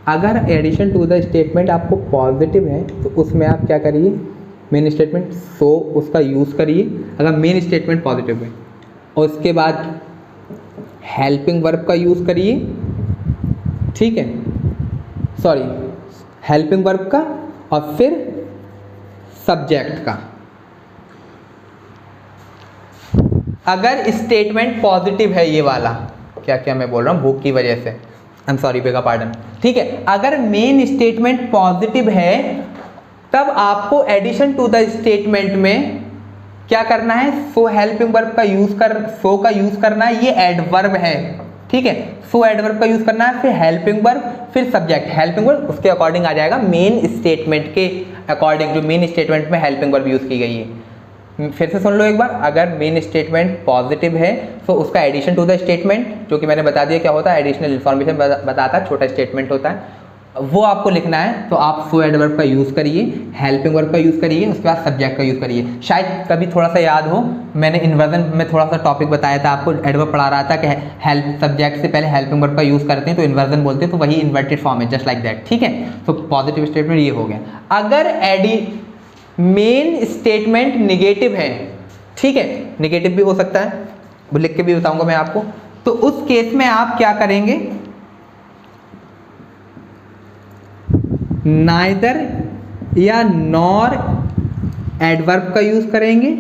अगर एडिशन टू द स्टेटमेंट आपको पॉजिटिव है तो उसमें आप क्या करिए, मेन स्टेटमेंट सो उसका यूज़ करिए, अगर मेन स्टेटमेंट पॉजिटिव है, और उसके बाद हेल्पिंग वर्ब का यूज़ करिए। ठीक है, सॉरी, हेल्पिंग वर्ब का और फिर सब्जेक्ट का। अगर स्टेटमेंट पॉजिटिव है, ये वाला क्या क्या मैं बोल रहा हूँ भूख की वजह से, I am sorry, beg a pardon. ठीक है, अगर मेन स्टेटमेंट पॉजिटिव है तब आपको एडिशन टू द स्टेटमेंट में क्या करना है, सो हेल्पिंग वर्ब का यूज कर, सो का यूज करना है, ये एडवर्ब है। ठीक है, सो एडवर्ब का यूज करना है, फिर हेल्पिंग वर्ब, फिर सब्जेक्ट। हेल्पिंग वर्ब उसके अकॉर्डिंग आ जाएगा, मेन स्टेटमेंट के अकॉर्डिंग, जो मेन स्टेटमेंट में हेल्पिंग वर्ब यूज की गई है। फिर से सुन लो एक बार, अगर मेन स्टेटमेंट पॉजिटिव है तो उसका एडिशन टू द स्टेटमेंट, जो कि मैंने बता दिया क्या होता है, एडिशनल इन्फॉर्मेशन बताता है, छोटा स्टेटमेंट होता है, वो आपको लिखना है। तो आप सो एडवर्ब का यूज़ करिए, हेल्पिंग वर्ब का यूज़ करिए, उसके बाद सब्जेक्ट का यूज़ करिए। शायद कभी थोड़ा सा याद हो, मैंने इन्वर्जन में थोड़ा सा टॉपिक बताया था आपको, एडवर्ब पढ़ा रहा था कि हेल्प सब्जेक्ट से पहले हेल्पिंग वर्ब का यूज़ करते हैं तो इन्वर्जन बोलते हैं, तो वही इन्वर्टेड फॉर्म है, जस्ट लाइक दैट। ठीक है, तो पॉजिटिव स्टेटमेंट ये हो गया। अगर मेन स्टेटमेंट निगेटिव है, ठीक है, निगेटिव भी हो सकता है, वो लिख के भी बताऊंगा मैं आपको, तो उस केस में आप क्या करेंगे, नाइदर या नॉर एडवर्ब का यूज करेंगे,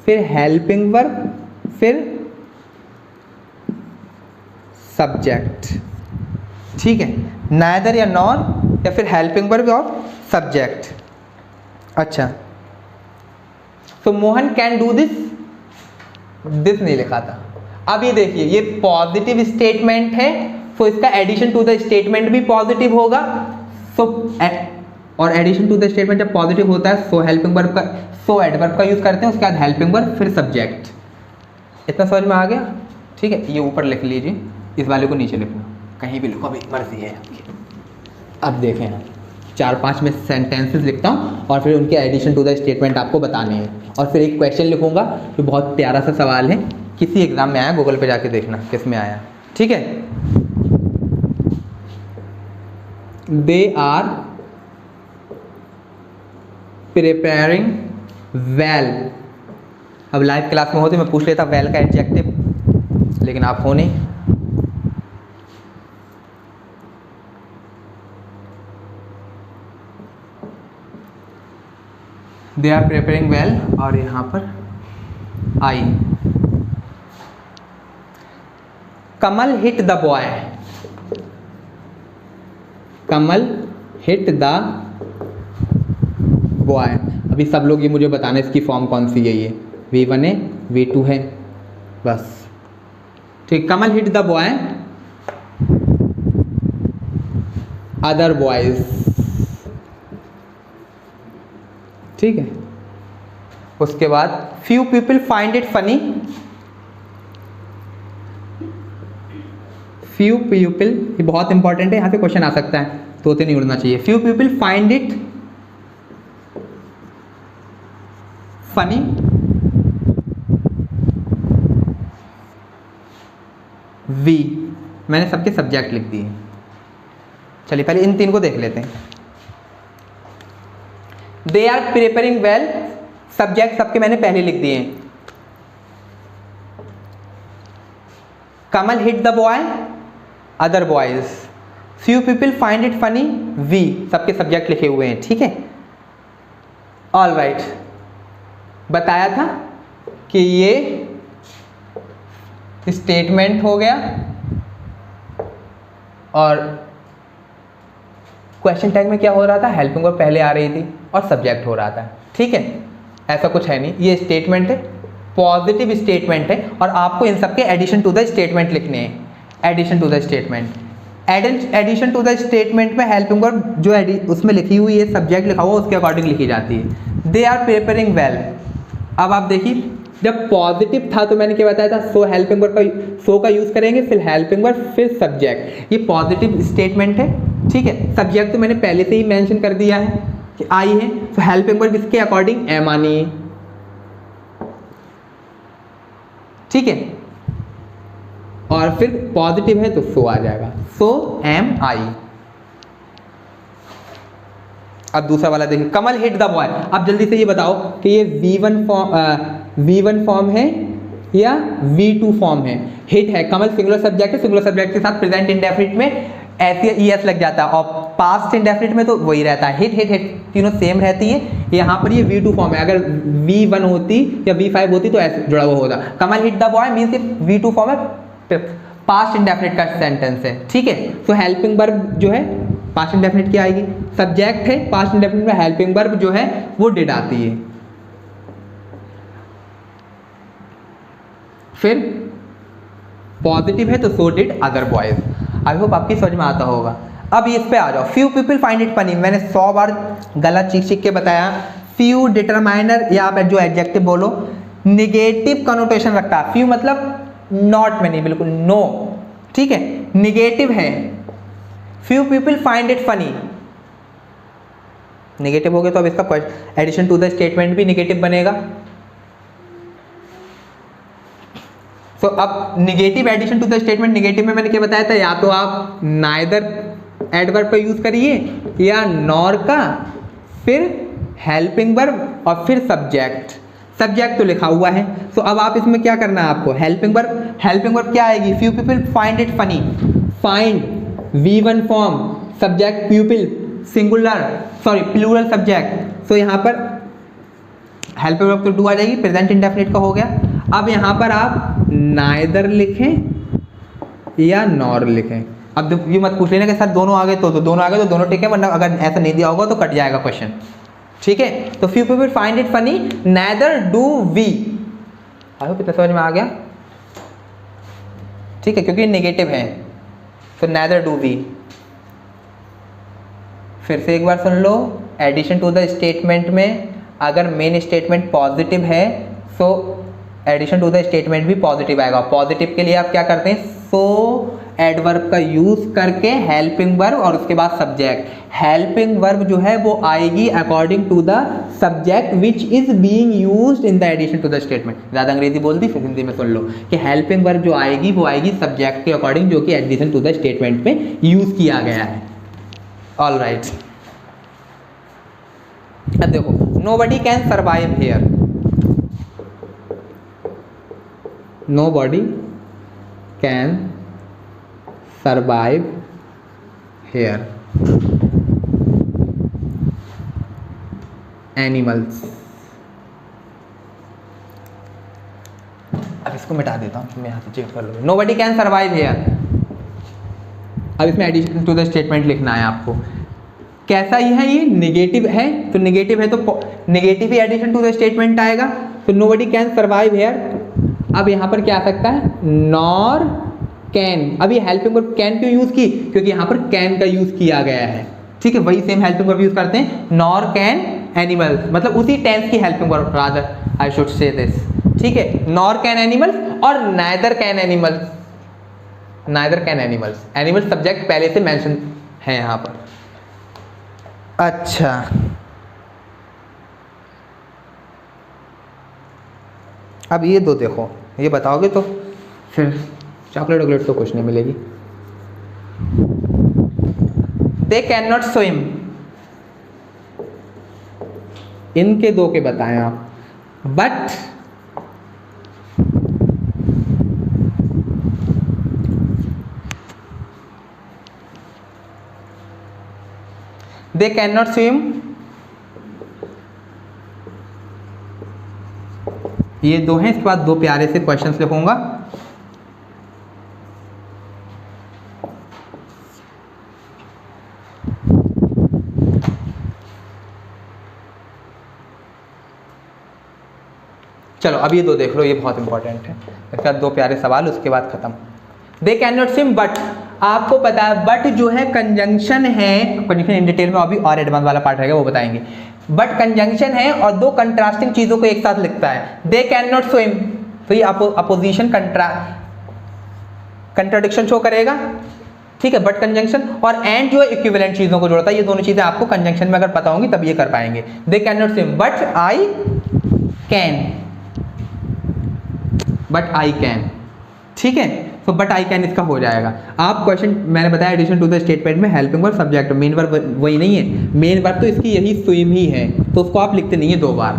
फिर हेल्पिंग वर्ब, फिर सब्जेक्ट, ठीक है, नाइदर या नॉर या फिर हेल्पिंग वर्ब और सब्जेक्ट। अच्छा, तो Mohan can do this, this नहीं लिखा था। अब ये देखिए, ये पॉजिटिव स्टेटमेंट है, तो इसका एडिशन टू द स्टेटमेंट भी पॉजिटिव होगा। सो और एडिशन टू द स्टेटमेंट जब पॉजिटिव होता है, सो हेल्पिंग वर्ब का, सो एडवर्ब का यूज करते हैं, उसके बाद हेल्पिंग वर्ब फिर सब्जेक्ट। इतना समझ में आ गया? ठीक है, ये ऊपर लिख लीजिए, इस वाले को नीचे लिखना, कहीं भी लिखो, अभी मर्जी है। अब देखें, हम 4-5 में सेंटेंसेस लिखता हूँ और फिर उनके एडिशन टू द स्टेटमेंट आपको बताने हैं, और फिर एक क्वेश्चन लिखूंगा जो बहुत प्यारा सा सवाल है, किसी एग्जाम में आया, गूगल पे जाके देखना किस में आया। ठीक है, दे आर प्रिपेयरिंग वेल। अब लाइव क्लास में होते मैं पूछ लेता वेल का एडजेक्टिव, लेकिन आप हो नहीं। दे आर प्रिपेयरिंग वेल, और यहां पर आई। Kamal hit the boy, Kamal hit the boy. अभी सब लोग ये मुझे बताना इसकी फॉर्म कौन सी है, ये V1 है, V2 है, बस। ठीक, Kamal hit the boy other boys. ठीक है, उसके बाद few people find it funny, few people, ये बहुत इंपॉर्टेंट है, यहाँ से क्वेश्चन आ सकता है, तोते नहीं उड़ना चाहिए। Few people find it funny, we, मैंने सबके सब्जेक्ट लिख दिए। चलिए पहले इन 3 को देख लेते हैं। They are preparing well, subject सबके मैंने पहले लिख दिए हैं। Kamal hit the boy other boys, few people find it funny, we, सबके सब्जेक्ट लिखे हुए हैं। ठीक है, ऑल राइट, बताया था कि ये स्टेटमेंट हो गया और क्वेश्चन टैग में क्या हो रहा था, हेल्पिंग वर्ब पहले आ रही थी और सब्जेक्ट हो रहा था। ठीक है, ऐसा कुछ है नहीं, ये स्टेटमेंट है, पॉजिटिव स्टेटमेंट है, और आपको इन सबके एडिशन टू द स्टेटमेंट लिखने हैं। Addition to the statement, addition to the statement में हेल्पिंग वर्ब जो उसमें लिखी हुई है, सब्जेक्ट लिखा हुआ, उसके अकॉर्डिंग लिखी जाती है। They are preparing well. अब आप देखिए, जब पॉजिटिव था तो मैंने क्या बताया था, सो हेल्पिंग वर्ब का, सो का यूज करेंगे, फिर हेल्पिंग वर्ब, फिर सब्जेक्ट। ये पॉजिटिव स्टेटमेंट है। ठीक है, सब्जेक्ट तो मैंने पहले से ही मेंशन कर दिया है कि आई है, तो हेल्पिंग वर्ब इसके अकॉर्डिंग एम आनी है। ठीक है, और फिर पॉजिटिव है तो सो आ जाएगा, सो एम आई। अब दूसरा वाला देखिए, कमल हिट द बॉय। अब जल्दी से ये बताओ कि ये V1 फॉर्म है या V2 फॉर्म है। हिट है, कमल सिंगुलर सब्जेक्ट है, सिंगुलर सब्जेक्ट के साथ प्रेजेंट इंडेफिनिट में एस या ES लग जाता है, और पास्ट इंडेफिनिट में तो वही रहता है, हिट हिट हिट तीनों सेम रहती है। यहाँ पर ये V2 फॉर्म है, अगर V1 होती या V5 होती तो ऐसे जुड़ा हुआ होता। Kamal hit the boy means V2 form है, पास्ट इंडेफिनिट का सेंटेंस है। ठीक है, तो हेल्पिंग वर्ब जो है पास्ट इंडेफिनिट की आएगी, सब्जेक्ट है, पास्ट इंडेफिनिट में हेल्पिंग वर्ब जो है वो डिड आती है। फिर पॉजिटिव है तो so did other boys. I hope आपकी समझ में आता होगा। अब इस पे आ जाओ, few people find it funny. मैंने 100 बार गलत चीख के बताया। फ्यू डिटरमाइनर या आप जो एडजेक्टिव बोलो, निगेटिव कनोटेशन रखता है। फ्यू मतलब नॉट में नहीं, बिल्कुल नो। ठीक है, निगेटिव है। Few people find it funny, negative हो गया तो अब इसका एडिशन टू द स्टेटमेंट भी निगेटिव बनेगा। तो अब negative addition to the statement, negative में मैंने क्या बताया था, या तो आप नाइदर एडवर्ब का यूज करिए या नॉर का, फिर हेल्पिंग वर्ब और फिर सब्जेक्ट। सब्जेक्ट तो लिखा हुआ है, तो अब आप इसमें क्या करना है आपको, हेल्पिंग वर्ब क्या आएगी, few people find it funny, find V1 form, subject people singular sorry plural subject. तो यहाँ पर हेल्पिंग वर्ब तो डू आ जाएगी, प्रेजेंट इंडेफिनिट का हो गया। अब यहाँ पर आप नाइदर लिखें या नॉर लिखें। अब ये मत पूछ लेना कि सर दोनों आगे तो दोनों आगे तो दोनों ठीक है, वरना अगर ऐसा नहीं दिया होगा तो कट जाएगा क्वेश्चन, ठीक है। तो few people find it funny, neither do we. I hope इतना समझ में आ गया, ठीक है, क्योंकि नेगेटिव है तो नेदर डू वी। फिर से एक बार सुन लो, एडिशन टू द स्टेटमेंट में अगर मेन स्टेटमेंट पॉजिटिव है तो एडिशन टू द स्टेटमेंट भी पॉजिटिव आएगा। पॉजिटिव के लिए आप क्या करते हैं, सो एडवर्ब का यूज करके हेल्पिंग वर्ब और उसके बाद सब्जेक्ट। हेल्पिंग वर्ब जो है वो आएगी according to the subject which is being used in the addition to the statement. ज़्यादा अंग्रेजी बोल दी, फिर हिंदी में सुन लो कि हेल्पिंग वर्ब जो आएगी वो आएगी सब्जेक्ट के अकॉर्डिंग जो कि एडिशन टू द स्टेटमेंट में यूज किया गया है। ऑल राइट, अब देखो, nobody can survive here, nobody can survive here, animals। अब इसको मिटा देता हूँ, मैं यहाँ से चेक कर लूँगा। nobody can survive here, अब इसमें एडिशन टू द स्टेटमेंट लिखना है आपको। कैसा ही है, ये नेगेटिव है तो नेगेटिव है तो नेगेटिव ही एडिशन टू द स्टेटमेंट आएगा। तो nobody can survive here, अब यहाँ पर क्या आ सकता है, नॉर कैन। अब ये हेल्पिंग वर्ब कैन क्यों यूज की, क्योंकि यहाँ पर कैन का यूज किया गया है, ठीक है। वही सेम हेल्पिंग वर्ब यूज करते हैं, नॉर कैन एनिमल्स, मतलब उसी टेंस की helping verb, rather I should say this, ठीक है। नॉर कैन एनिमल्स और neither can animals, neither can animals, animal subject पहले से मेंशन है यहाँ पर। अच्छा, अब ये दो देखो, ये बताओगे तो फिर चॉकलेट वॉकलेट तो कुछ नहीं मिलेगी। दे कैन नॉट स्विम, इनके दो के बताएं आप। But they can not swim, ये दो हैं। इसके बाद दो प्यारे से क्वेश्चंस लिखूंगा। चलो अब ये दो देख लो, ये बहुत इंपॉर्टेंट है। इसके बाद दो प्यारे सवाल, उसके बाद खत्म। They can not swim but, आपको पता है बट जो है कंजंक्शन है, कंजंक्शन इन डिटेल में अभी और एडवांस वाला पार्ट रहेगा वो बताएंगे। बट कंजंक्शन है और दो कंट्रास्टिंग चीजों को एक साथ लिखता है। दे कैन नॉट स्विम, तो ये अपोजिशन कंट्राडिक्शन शो करेगा, ठीक है। बट कंजंक्शन और एंड जो है इक्विवेलेंट चीजों को जोड़ता है। ये दोनों चीजें आपको कंजंक्शन में अगर पता होंगी तब ये कर पाएंगे। They can not swim but I can, but I can, ठीक है। तो बट आई कैन इसका हो जाएगा। आप क्वेश्चन मैंने बताया एडिशन टू द स्टेटमेंट में helping verb subject, main verb वही नहीं है, मेन वर्ब तो इसकी यही स्विम ही है, तो उसको आप लिखते नहीं है दो बार।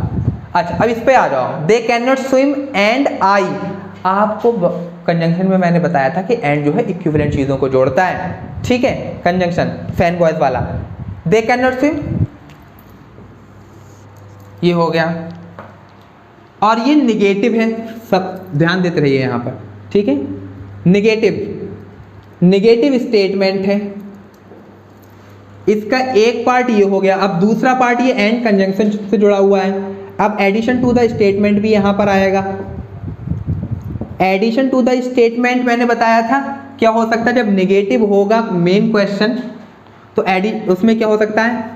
अच्छा अब इस पे आ जाओ। They can not swim and I, आपको कंजंक्शन में मैंने बताया था कि एंड जो है इक्विवेलेंट चीजों को जोड़ता है, ठीक है। कंजंक्शन फैन बॉयज वाला। दे कैन नॉट स्विम, ये हो गया। और ये निगेटिव है, सब ध्यान देते रहिए यहाँ पर, ठीक है। निगेटिव स्टेटमेंट है, इसका एक पार्ट ये हो गया। अब दूसरा पार्ट ये एंड कंजंक्शन से जुड़ा हुआ है। अब एडिशन टू द स्टेटमेंट भी यहां पर आएगा। एडिशन टू द स्टेटमेंट मैंने बताया था क्या हो सकता है, जब निगेटिव होगा मेन क्वेश्चन तो उसमें क्या हो सकता है,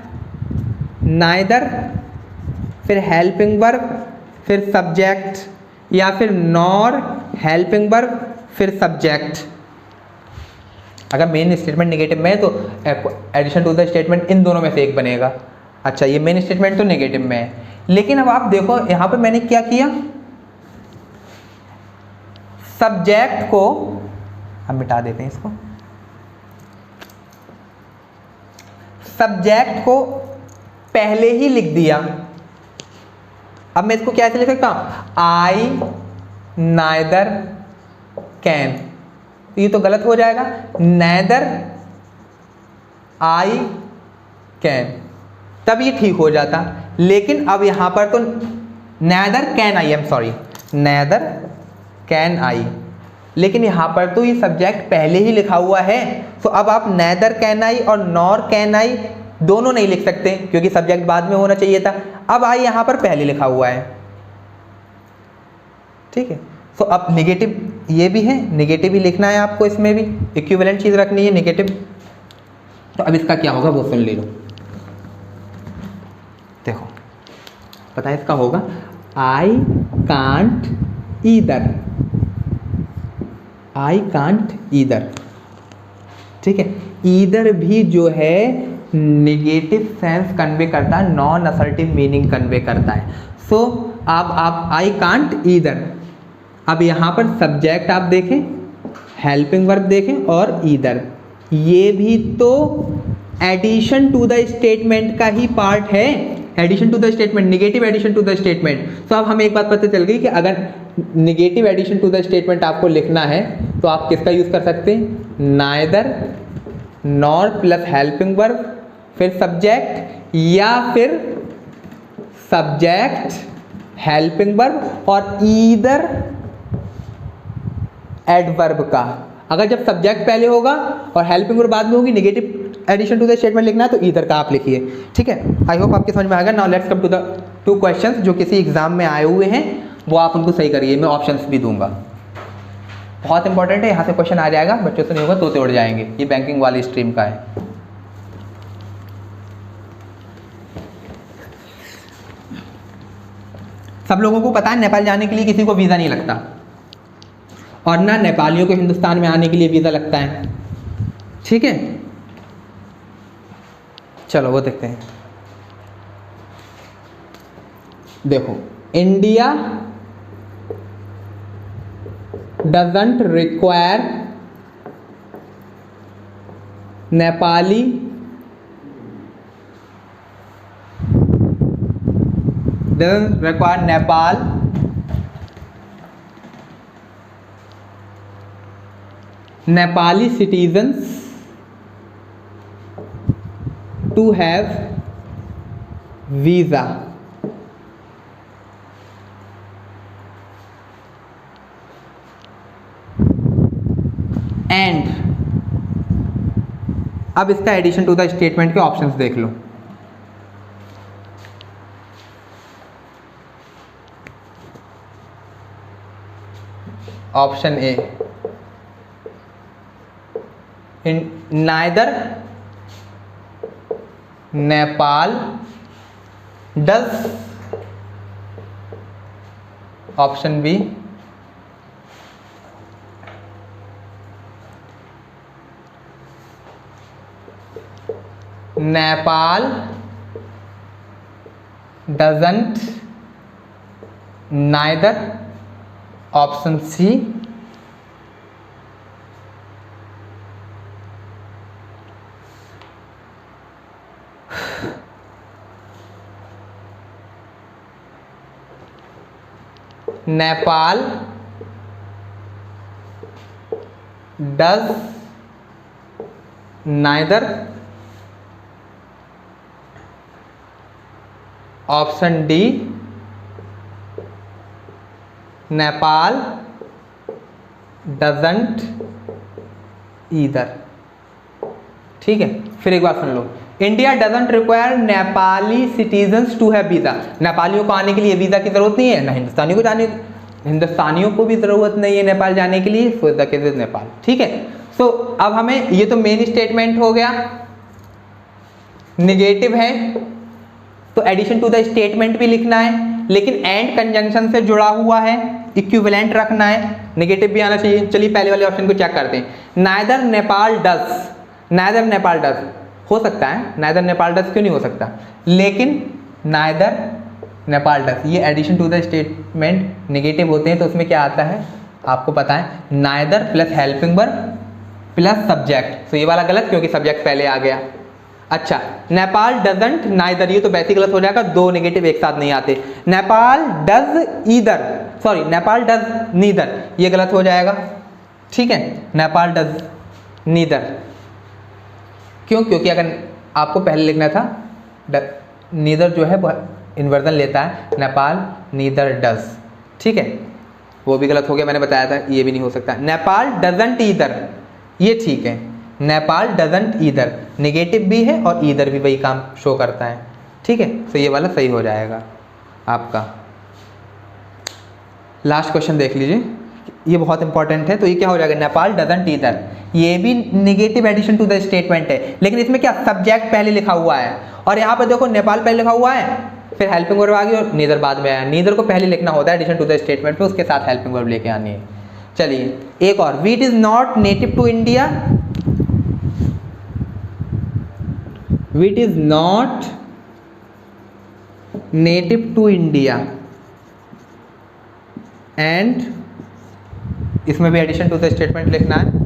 नाइदर, फिर हेल्पिंग वर्ब, फिर सब्जेक्ट, या फिर नॉर हेल्पिंग वर्ब फिर सब्जेक्ट। अगर मेन स्टेटमेंट नेगेटिव में है तो एडिशन टू द स्टेटमेंट इन दोनों में से एक बनेगा। अच्छा ये मेन स्टेटमेंट तो नेगेटिव में है, लेकिन अब आप देखो यहां पे मैंने क्या किया, सब्जेक्ट को हम मिटा देते हैं, इसको सब्जेक्ट को पहले ही लिख दिया। अब मैं इसको कैसे लिख सकता हूं, आई नाइदर कैन, ये तो गलत हो जाएगा, नेदर आई कैन, तब ये ठीक हो जाता। लेकिन अब यहां पर तो neither can I, am sorry, neither can I, लेकिन यहाँ पर तो ये सब्जेक्ट पहले ही लिखा हुआ है, तो अब आप नेदर कैन आई और नॉर कैन आई दोनों नहीं लिख सकते क्योंकि सब्जेक्ट बाद में होना चाहिए था। अब आई यहाँ पर पहले लिखा हुआ है, ठीक है। तो अब नेगेटिव ये भी है, नेगेटिव ही लिखना है आपको, इसमें भी इक्विवेलेंट चीज़ रखनी है नेगेटिव। तो अब इसका क्या होगा वो सुन ले लो, देखो पता है इसका होगा I can't either, I can't either, ठीक है। ईदर भी जो है नेगेटिव सेंस कन्वे करता है, नॉन असर्टिव मीनिंग कन्वे करता है। सो आप आई कांट ईदर, अब यहाँ पर सब्जेक्ट आप देखें, हेल्पिंग वर्ब देखें और ईदर, ये भी तो एडिशन टू द स्टेटमेंट का ही पार्ट है, addition to the statement, negative addition to the statement. तो अब हमें एक बात पता चल गई कि अगर negative addition to the statement आपको लिखना है तो आप किसका यूज़ कर सकते हैं, neither nor plus helping verb फिर सब्जेक्ट, या फिर सब्जेक्ट हेल्पिंग वर्ब और ईदर एडवर्ब का। अगर जब सब्जेक्ट पहले होगा और हेल्पिंग वर्ब बाद में होगी, negative addition to the statement लिखना है तो ईदर का आप लिखिए, ठीक है। आई होप आपके समझ में आएगा। Now let's come to the 2 questions जो किसी एग्जाम में आए हुए हैं, वो आप उनको सही करिए, मैं ऑप्शंस भी दूंगा। बहुत इंपॉर्टेंट है, यहाँ से क्वेश्चन आ जाएगा, बच्चों से नहीं होगा तोते उड़ जाएंगे। ये बैंकिंग वाली स्ट्रीम का है। सब लोगों को पता है नेपाल जाने के लिए किसी को वीज़ा नहीं लगता, और ना नेपालियों को हिंदुस्तान में आने के लिए वीज़ा लगता है, ठीक है। चलो वो देखते हैं। देखो, India doesn't require Nepali doesn't require Nepal Nepali citizens to have visa and अब इसका एडिशन टू द स्टेटमेंट के ऑप्शंस देख लो। Option A, neither Nepal does, option B, Nepal doesn't, neither, option C, Nepal does neither, option D, Nepal doesn't either, ठीक है। फिर एक बार सुन लो, India doesn't require Nepali citizens to have visa, नेपालियों को आने के लिए वीज़ा की ज़रूरत नहीं है, ना हिंदुस्तानियों को भी ज़रूरत नहीं है नेपाल जाने के लिए, so the case is Nepal, ठीक है। सो अब हमें ये तो मेन स्टेटमेंट हो गया, निगेटिव है तो एडिशन टू द स्टेटमेंट भी लिखना है, लेकिन एंड कंजंक्शन से जुड़ा हुआ है, इक्विवेलेंट रखना है, नेगेटिव भी आना चाहिए। चलिए पहले वाले ऑप्शन को चेक करते हैं। Neither Nepal does, neither Nepal does हो सकता है, नाइदर नेपाल डज क्यों नहीं हो सकता, लेकिन नाइदर नेपाल डज ये addition to the statement negative होते हैं, तो उसमें क्या आता है आपको पता है, neither plus helping verb plus subject. तो ये वाला गलत क्योंकि सब्जेक्ट पहले आ गया। अच्छा, नेपाल डजंट नाइदर, ये तो वैसे ही गलत हो जाएगा, दो नेगेटिव एक साथ नहीं आते। Nepal does either, sorry Nepal does neither, ये गलत हो जाएगा, ठीक है। नेपाल डज नीदर क्यों, क्योंकि अगर आपको पहले लिखना था, नीदर जो है वो इन्वर्जन लेता है, नेपाल नीदर डज, ठीक है। वो भी गलत हो गया, मैंने बताया था ये भी नहीं हो सकता। नेपाल डजंट ईदर, ये ठीक है, नेपाल डजंट ईदर नेगेटिव भी है और ईदर भी वही काम शो करता है, ठीक है, तो ये वाला सही हो जाएगा आपका। लास्ट क्वेश्चन देख लीजिए, ये बहुत इंपॉर्टेंट है, तो ये क्या हो जाएगा, नेपाल डजंट ईदर, ये भी negative addition to the statement है, लेकिन इसमें क्या सब्जेक्ट पहले लिखा हुआ है, और यहाँ पर देखो नेपाल पहले लिखा हुआ है, फिर हेल्पिंग वर्ब आ गई और नीदर बाद में आया। नीदर को पहले लिखना होता है एडिशन टू द स्टेटमेंट पे, उसके साथ हेल्पिंग वर्ब लेके आनी है। चलिए एक और, wheat is not native to India, wheat is not native to India and, इसमें भी एडिशन टू द स्टेटमेंट लिखना है।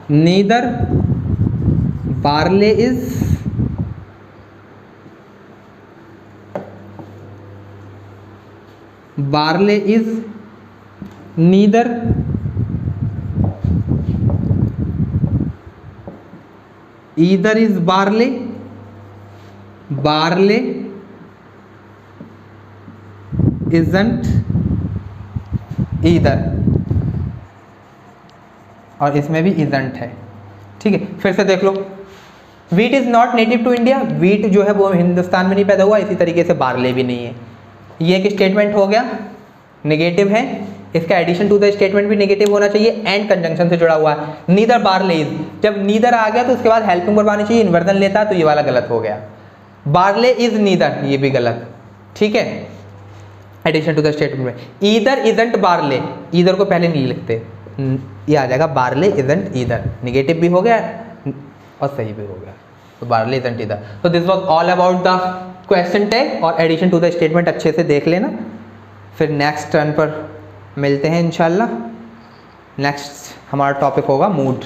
Neither barley is neither either is barley, barley isn't either, और इसमें भी इजंट है, ठीक है। फिर से देख लो, wheat is not native to India, wheat जो है वो हिंदुस्तान में नहीं पैदा हुआ, इसी तरीके से बार्ले भी नहीं है। ये एक स्टेटमेंट हो गया, नेगेटिव है, इसका एडिशन टू द स्टेटमेंट भी नेगेटिव होना चाहिए, एंड कंजंक्शन से जुड़ा हुआ है। नीदर बार्ले इज, जब नीदर आ गया तो उसके बाद हेल्पिंग वर्ब आनी चाहिए, इन्वर्जन लेता है तो ये वाला गलत हो गया। बार्ले इज नीदर, ये भी गलत, ठीक है, एडिशन टू द स्टेटमेंट में। ईदर इजंट बार्ले, ईदर को पहले नहीं लिखते, ये आ जाएगा बार्ले इजंट ईदर, निगेटिव भी हो गया और सही भी हो गया, तो बार्ले इजंट ईदर। तो this was all about the question tag और एडिशन टू द स्टेटमेंट, अच्छे से देख लेना। फिर नेक्स्ट टर्न पर मिलते हैं इंशाल्लाह। नेक्स्ट हमारा टॉपिक होगा मूड।